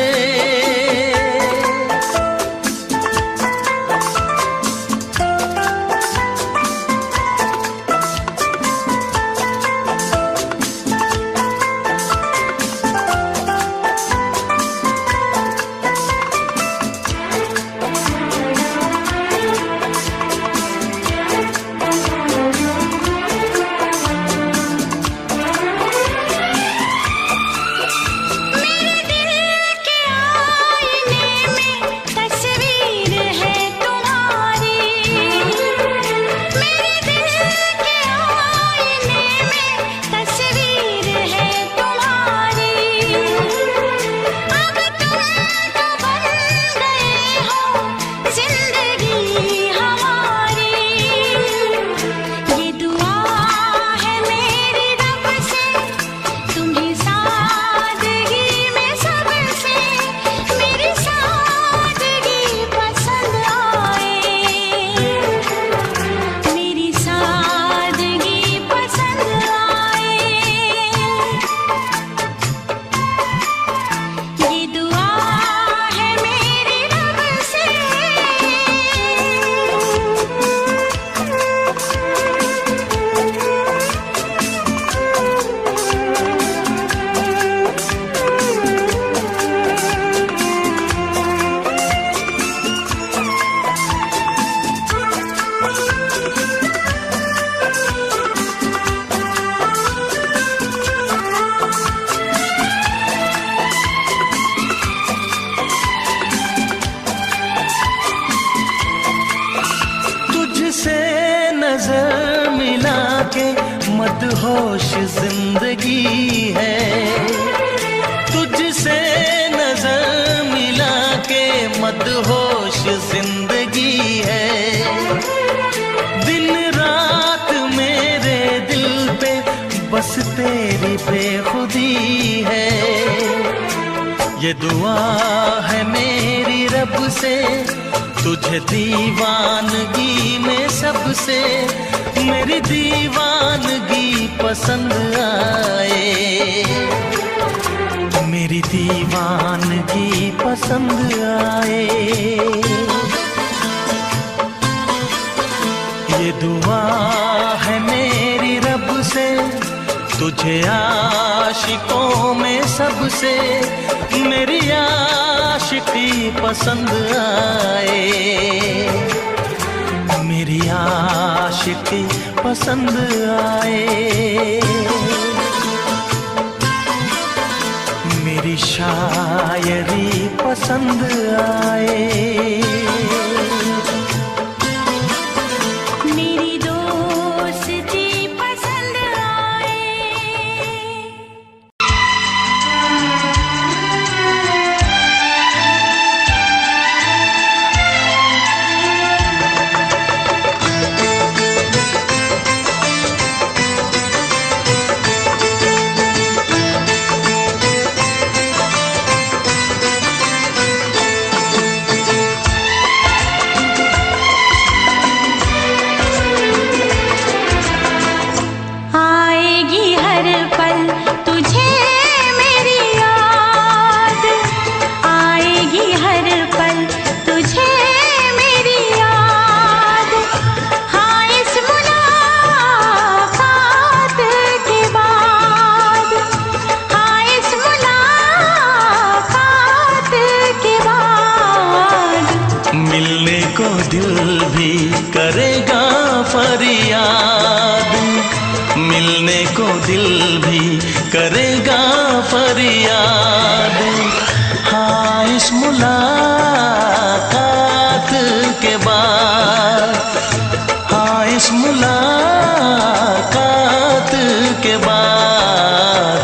मदहोश जिंदगी है, तुझसे नजर मिला के मदहोश जिंदगी है। दिन रात मेरे दिल पे बस तेरी बेखुदी है। ये दुआ है मेरी रब से, तुझे दीवानगी में सबसे मेरी दीवानगी पसंद आए, पसंद आए। ये दुआ है मेरी रब से, तुझे आशिकों में सबसे मेरी आशिकी पसंद आए। मेरी आशिकी पसंद आए। मेरी शायरी पसंद आए। मेरी दोस्ती पसंद आए। आएगी हर पल तुझे मेरी याद, आएगी हर पल तुझे मेरी याद। हाँ इस मुलाकात के बाद, हाँ इस मुलाकात के बाद मिलने को दिल भी करेगा फरियाद, मिलने को दिल भी करेगा फरियाद। हाँ इस मुलाकात के बाद, हाँ इस मुलाकात के बाद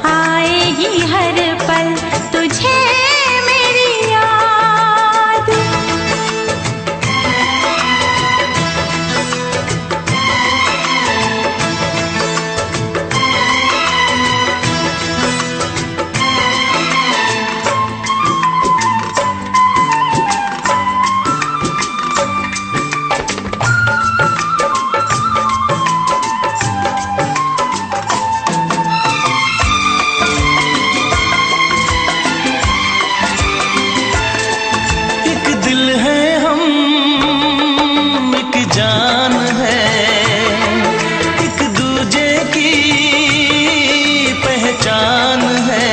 आएगी हर पल तुझे मेरी याद। एक दिल है हम, एक जान है, एक दूजे की पहचान है।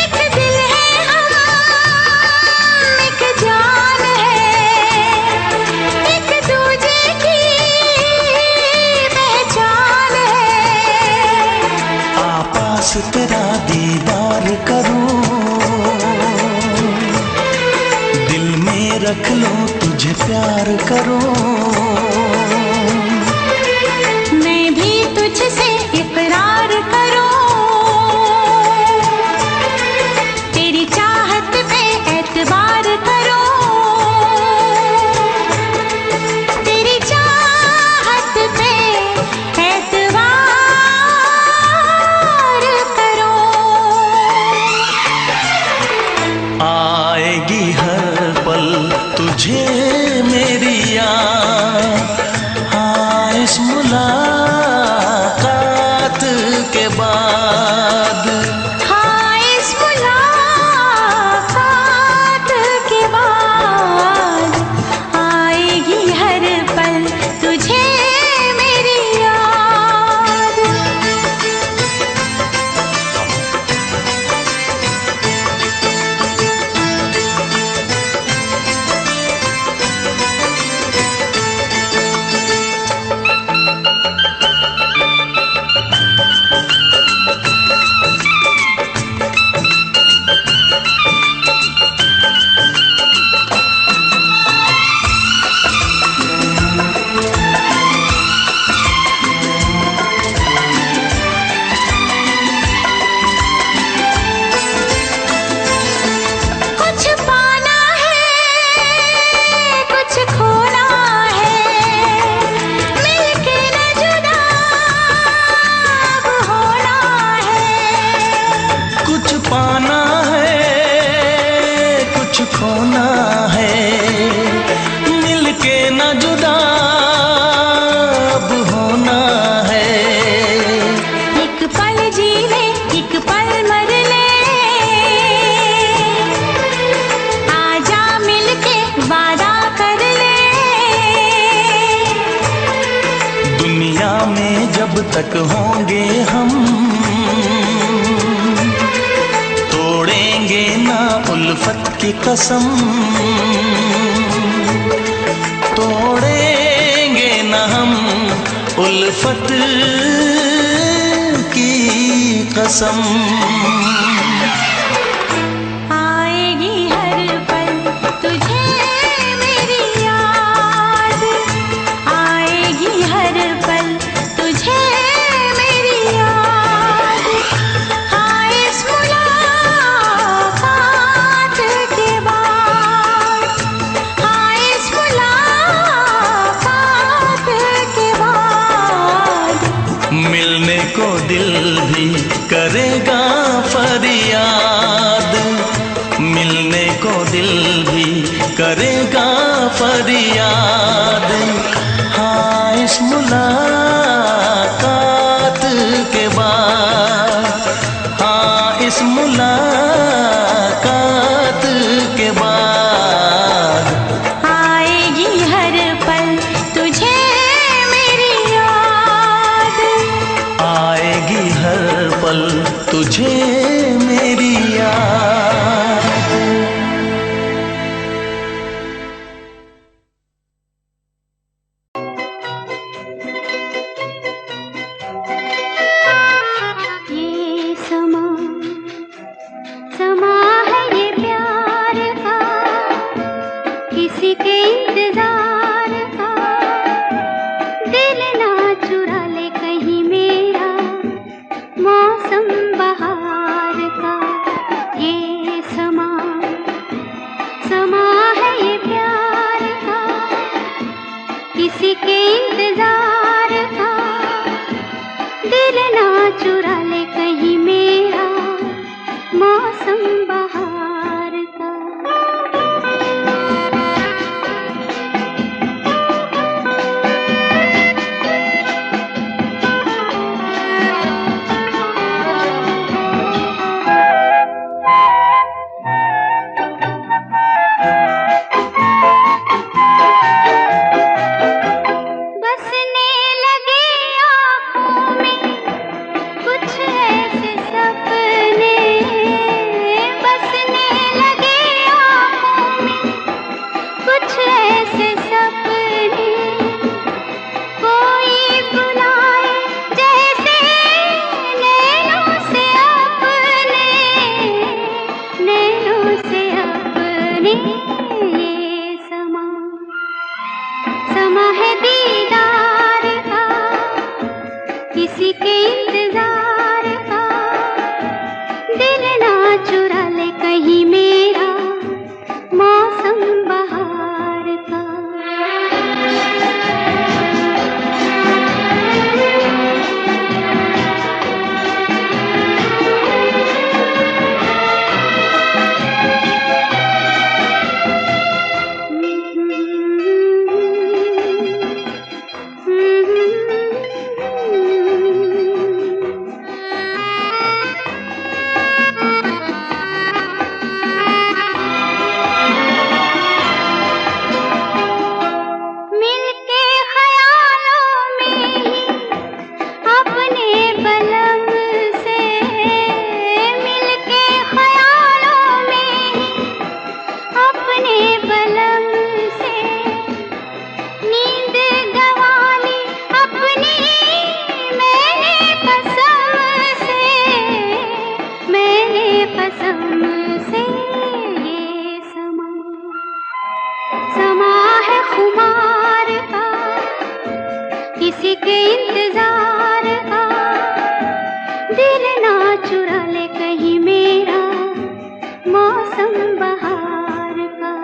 एक दिल है हम, एक जान है, एक दूजे की पहचान है। आपास तेरा दीदार करूं, दिल में रख लो तुझे प्यार करूं। मैं भी तुझसे इकरार करूं, तेरी चाहत पे एतबार करूं, तेरी चाहत पे एतबार करूं। आएगी हर पल तुझे मेरी याद, तक होंगे हम, तोड़ेंगे ना उल्फत की कसम, तोड़ेंगे ना हम उल्फत की कसम। आएगी हर पल तुझे मेरी याद, आएगी हर पल तुझे मेरी याद। हाँ इस मुलाकात के बाद, हाँ इस मुलाकात के बाद मिलने को दिल भी करेगा फरियाद, मिलने को दिल भी करेगा फरियाद। हाँ इस मुलाकात के बाद, हाँ इस मुलाकात के बाद आएगी हर पल तुझे मेरी याद, आएगी हर पल तुझे मेरी याद। ये समा समा है ये प्यार का, किसी के इंतजार का। दिल ना चुरा ले कहीं मेरा मौसम बहार का। ये समा समा है ये प्यार का, किसी के इंतजार का। दिल ना चुरा ले कहीं मेरा मौसम बहार का। बसने लगे आँखों में कुछ ऐसे सपने, बसने लगे आँखों में कुछ ऐसे सपने। कोई बुलाए जैसे नैनों से अपने, नैनों से अपने। ये समा समा है दीदार का, किसी के इंतजार का। दिल ना चुरा ले कहीं मेरा मौसम बहार का। मिलके ख्यालों में ही अपने बलम से, मिलके ख्यालों में ही अपने बलम से। नींद गंवाली अपनी मैंने कसम से, मैंने कसम से। ये समा समा है खुमार का, किसी के इंतजार का। दिल ना चुरा ले कहीं मेरा मौसम बहार का।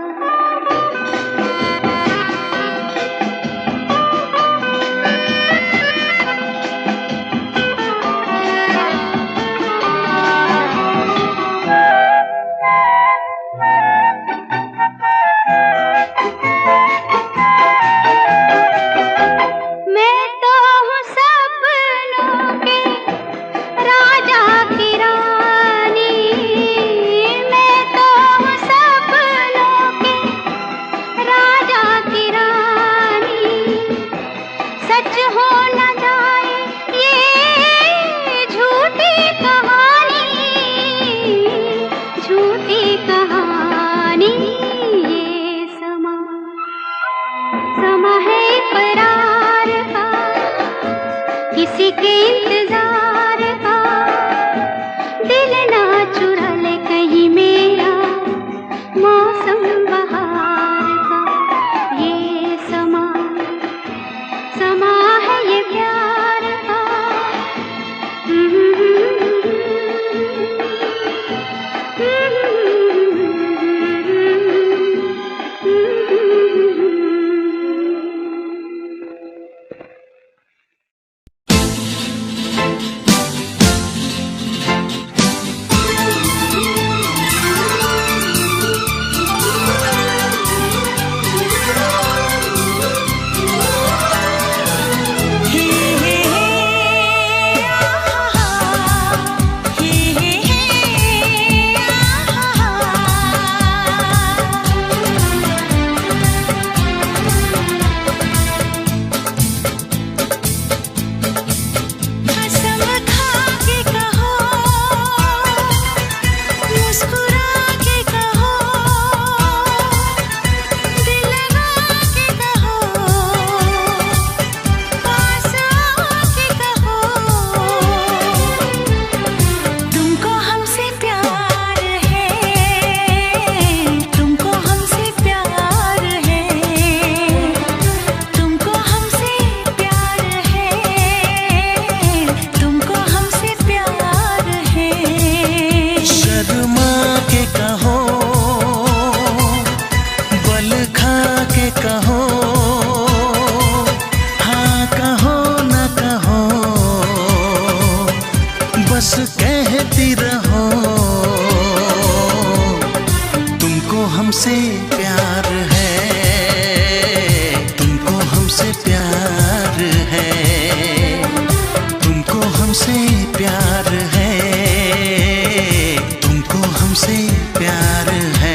मैं तो हूँ सपनों के राजा की बस कहती रहो तुमको हमसे प्यार है, तुमको हमसे प्यार है, तुमको हमसे प्यार है, तुमको हमसे प्यार है।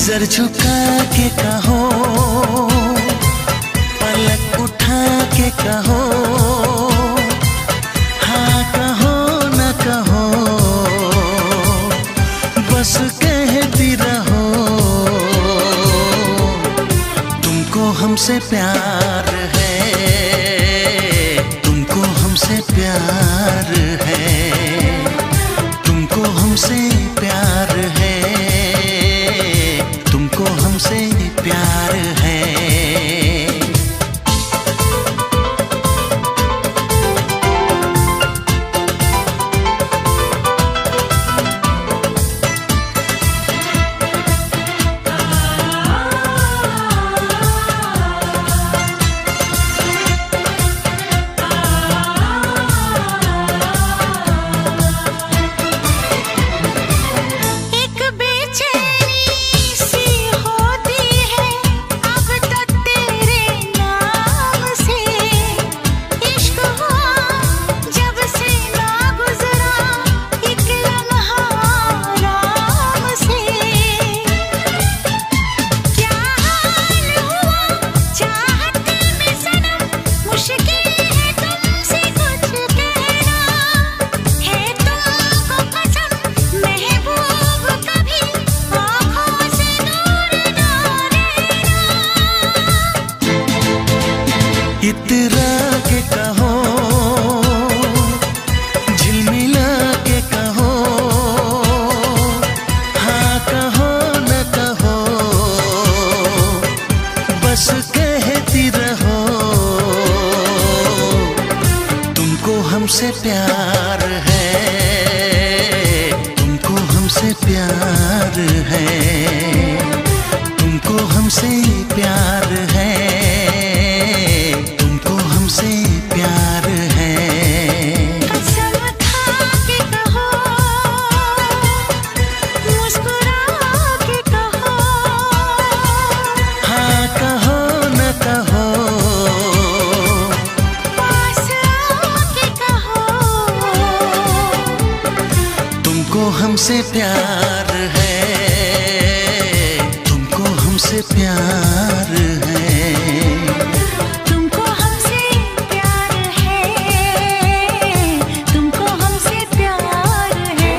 नजर झुका के कहो, पलक उठा के कहो, हाँ कहो न कहो, बस कहती रहो तुमको हमसे प्यार है, तुमको हमसे प्यार है, तुमको हमसे प्यार है, तुमको हमसे प्यार है। इतरा के कहो, झिलमिला के कहो, हाँ कहो न कहो, बस कहती रहो तुमको हमसे प्यार है, तुमको हमसे प्यार है, तुमको हमसे प्यार है, तुमको हमसे प्यार है। कसम खा के कहो, मुस्कुरा के कहो, हाँ कहो न कहो, पास आके कहो, तुमको हमसे प्यार है, तुमको हमसे प्यार है। तुमको हमसे प्यार है, तुमको हमसे प्यार है।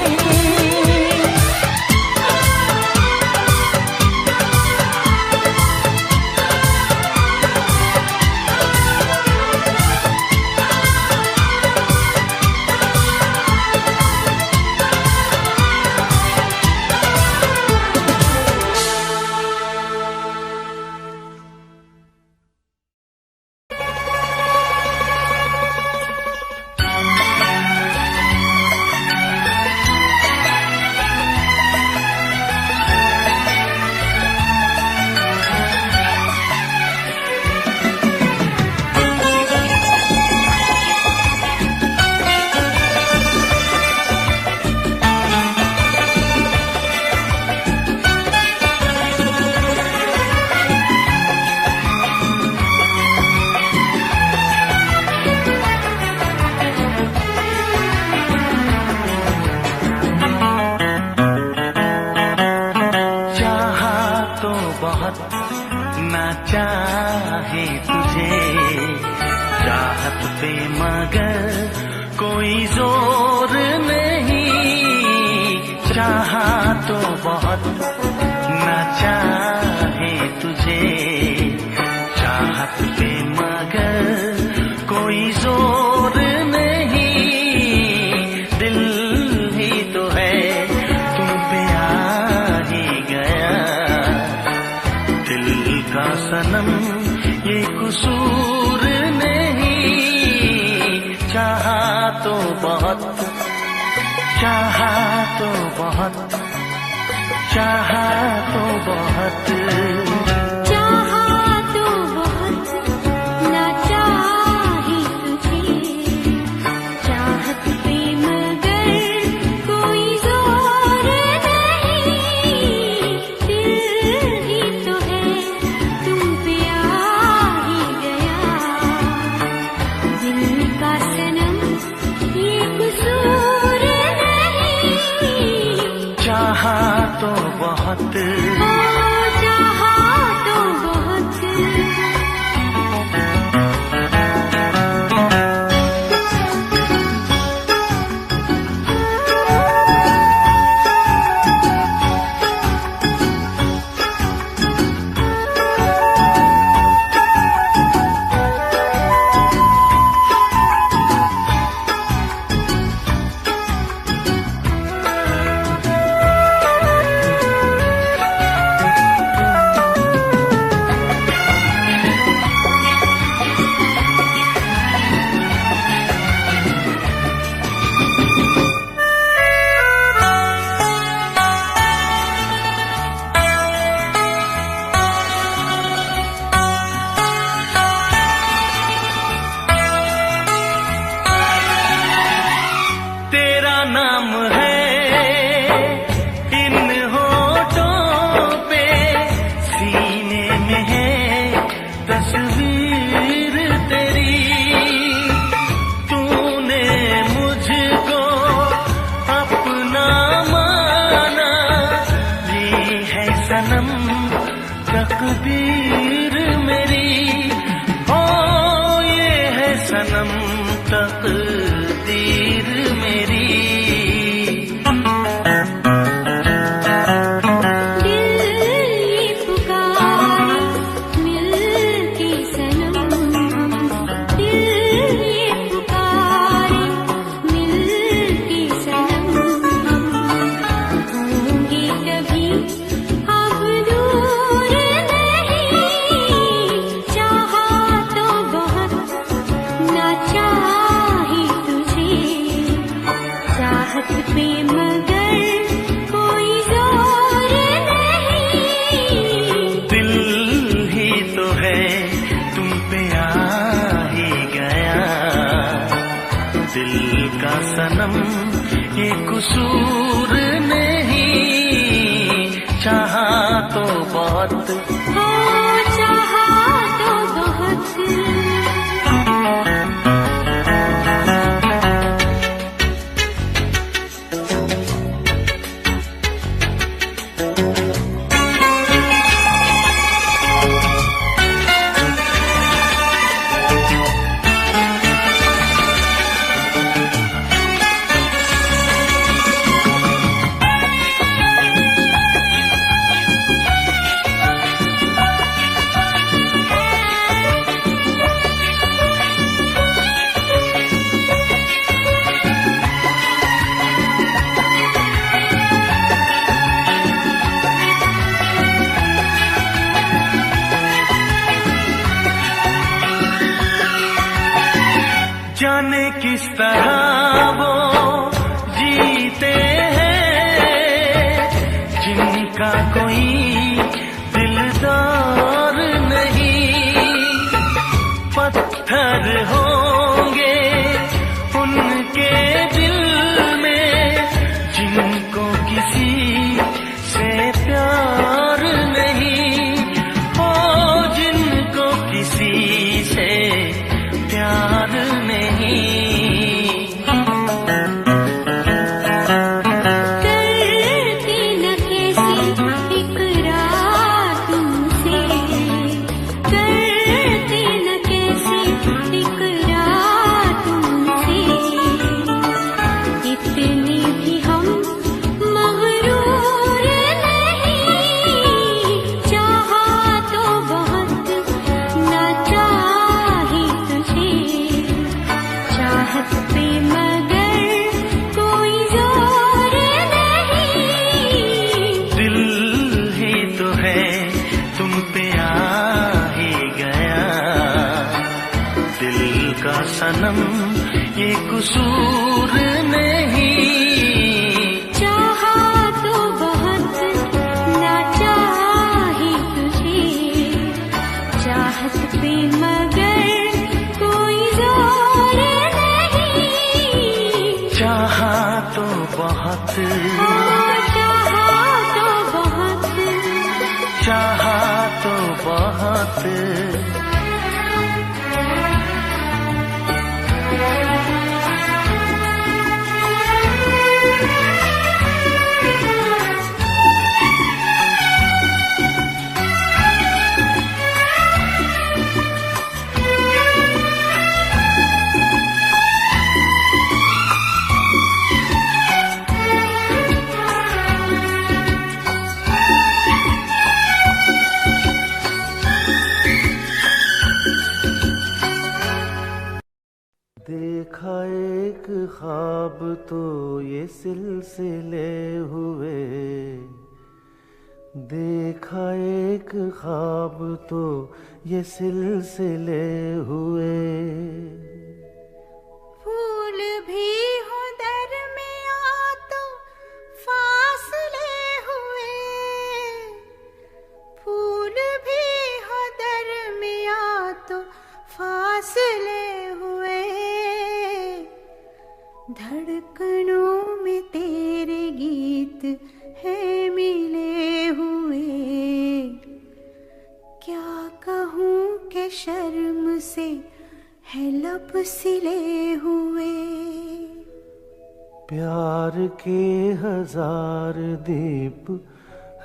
बहुत ना चाहे तुझे, चाहत पे मगर कोई जोर नहीं, चाहा तो बहुत ना चाहे तुझे, चाहत पे मगर कोई जोर नहीं, दिल ही तो है तुम पे आ ही गया, दिल का सनम ये कसूर नहीं, चाहा तो बहुत, चाहा तो बहुत, चाहा तो बहुत, चाहा तो बहुत ना चाहे तुझे, चाहत पे मगर कोई जोर नहीं, दिल ही तो है तुम पे आ ही गया, दिल का सनम ये कसूर नहीं, चाहा तो बहुत, चाहा तो बहुत। तेरा नाम है इन होठों पे, सीने में है तस्वीर तेरी, तूने मुझको अपना माना, ये है सनम तकदीर मेरी, ओ ये है सनम तकदीर मेरी, दिल ये पुकारे मिलके सनम, दिल ये पुकारे मिलके सनम, होंगे कभी अब दूर नहीं, चाहा तो बहुत ना चाहे तुझे, चाहत पे मगर कोई जोर नहीं, दिल ही तो है तुम पे आ ही गया, दिल का सनम ये कसूर नहीं, चाहा तो बहुत, चाहा तो बहुत। जाने किस तरह वो जीते हैं जिनका कोई दिलदार नहीं, पत्थर होंगे उनके दिल में जिनको किसी से प्यार नहीं, ओ जिनको किसी से प्यार नहीं। पे आ ही गया। दिल का सनम ये कसूर नहीं, चाहा तो बहुत ना चाहा ही तुझे, चाहत पे मगर कोई जोर नहीं। चाहा तो बहुत, चाहा तो बहुत, चाहा तो बहुत। देखा एक ख्वाब तो ये सिलसिले हुए, देखा एक ख्वाब तो ये सिलसिले हुए। फूल भी हो दरमियां तो फासले हुए, फूल भी हो दरमियां तो फासले हुए। धड़कनों में तेरे गीत है मिले हुए, क्या कहूँ कि शर्म से है लब सिले हुए। प्यार के हजार दीप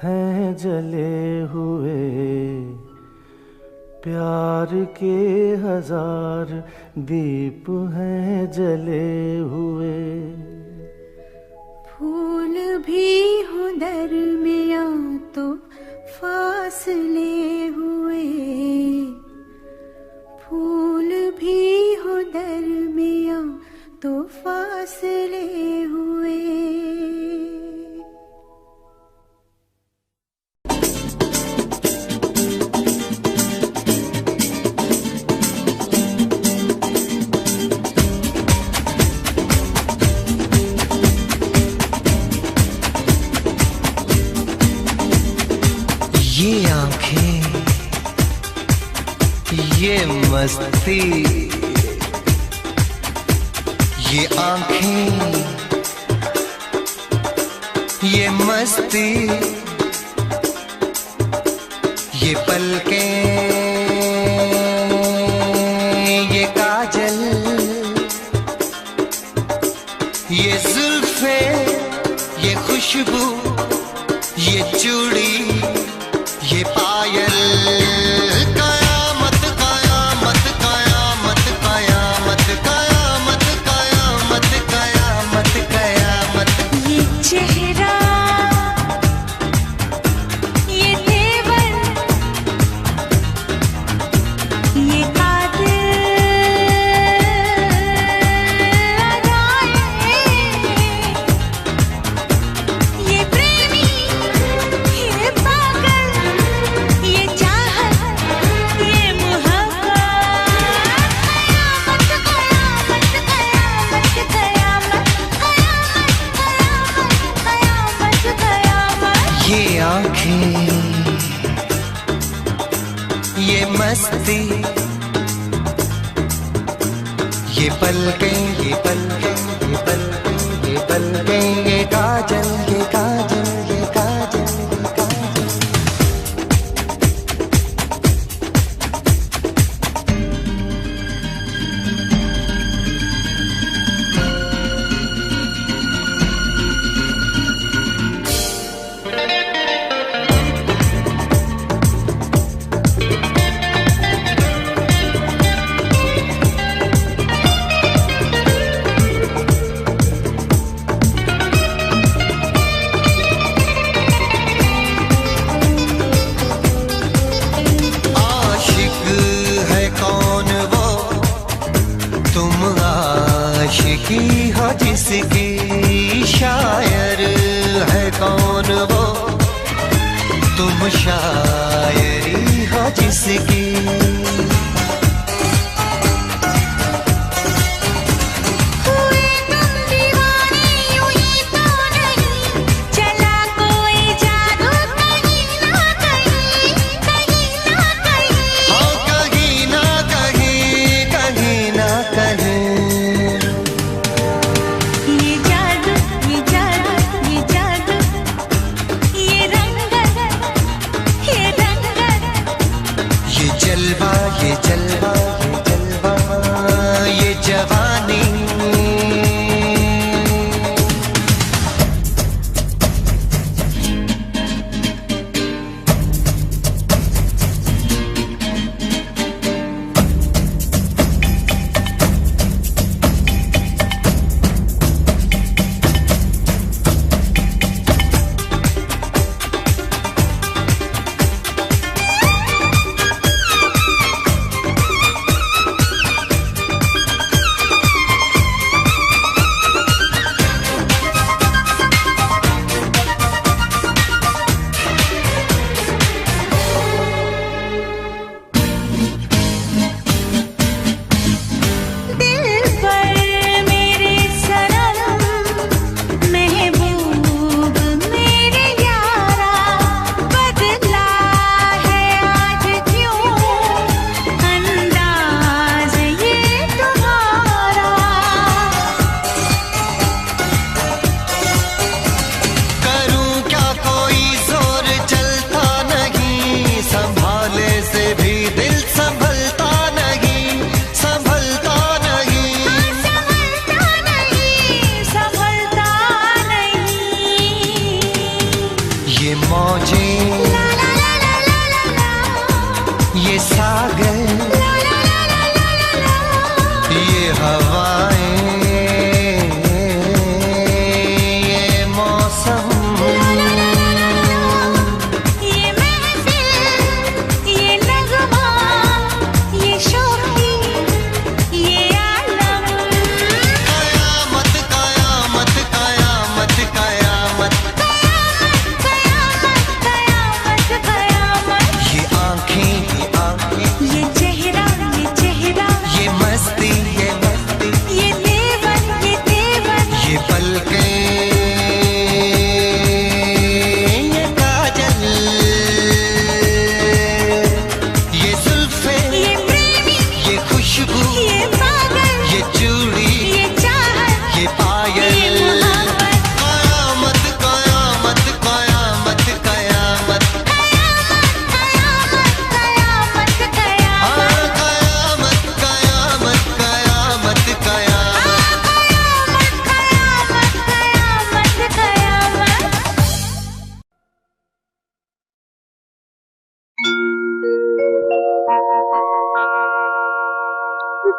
हैं जले हुए, प्यार के हजार दीप हैं जले हुए। फूल भी हो दरमियां तो फासले हुए, फूल भी हो दरमियां तो फासले हुए। ये आंखें, ये मस्ती, ये आंखें, ये मस्ती, ये पलकें, ये काजल, ये जुल्फे, ये खुशबू, ये चूड़ी, ये पायल। कयामत कयामत कयामत कयामत कयामत कयामत कयामत कयामत। ये चेहरा, ये तेवर, ये कातिल अदाएं, ये प्रेमी, ये पागल, ये चाहत, ये मोहब्बत। कयामत कयामत कयामत कयामत कयामत कयामत। ये आंखें, ये मस्ती, ये पलकें, ये पलकें, ये पलकें, ये पलकें, ये काजल, ये काजल, ये काजल, ये काजल। आशिकी हो जिसकी, शायर है कौन वो, तुम शायरी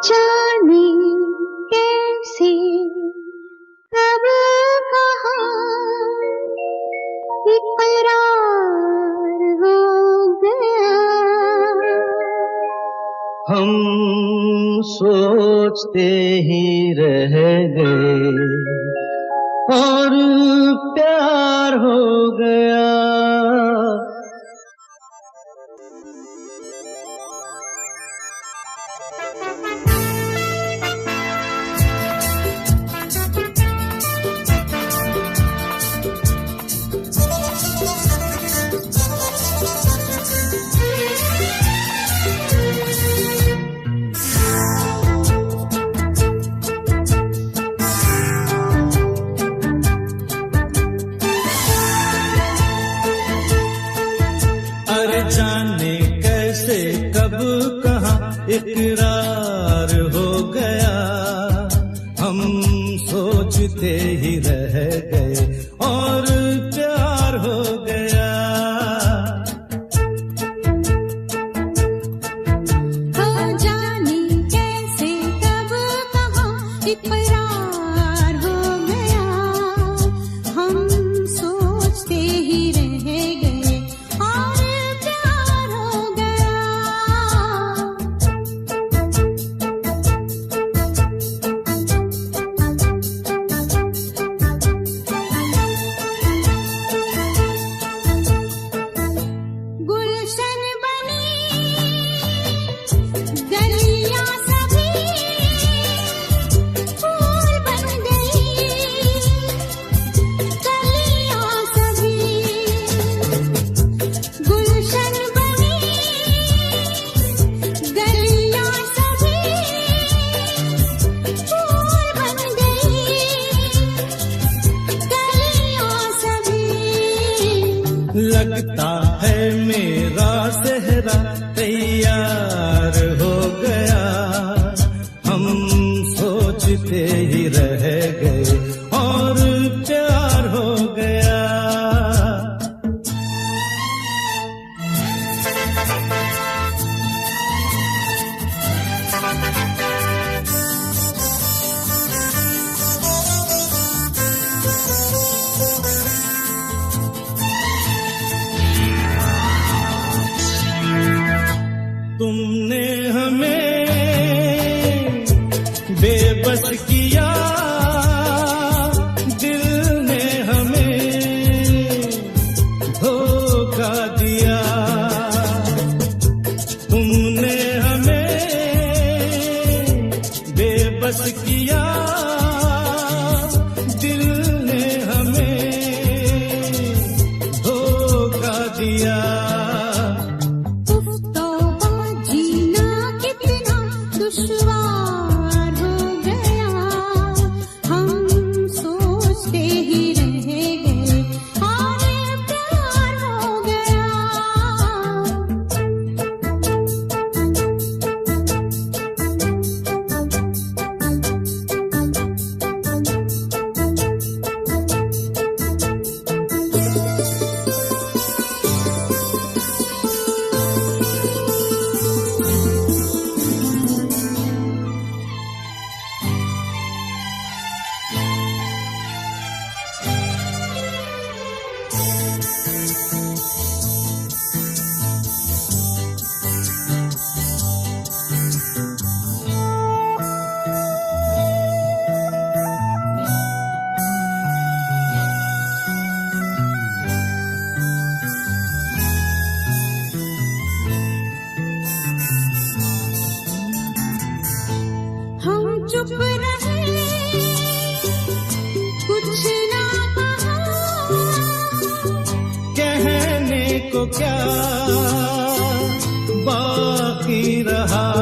जाने कैसे कब कहाँ इकरार हो गया। हम सोचते ही रह गए और प्यार हो गया। जाने कैसे कब कहाँ इकरार हो गया। हम सोचते ही रह गए और प्यार हो गया। हो जाने कैसे कब कहाँ इकरार हो गया। हम सोचते ही रह गए और लगता है मेरा सेहरा तैयार हो गया। हम सोचते ही रह गए और प्यार हो गया। तुमने हमें बेबस किया, दिल ने हमें धोखा दिया। तुमने हमें बेबस किया, दिल ने हमें धोखा दिया। दुश्वार हो गया। हम सोचते ही रह गए और प्यार हो गया। हम चुप रहे, कुछ ना कहा। कहने को क्या बाकी रहा।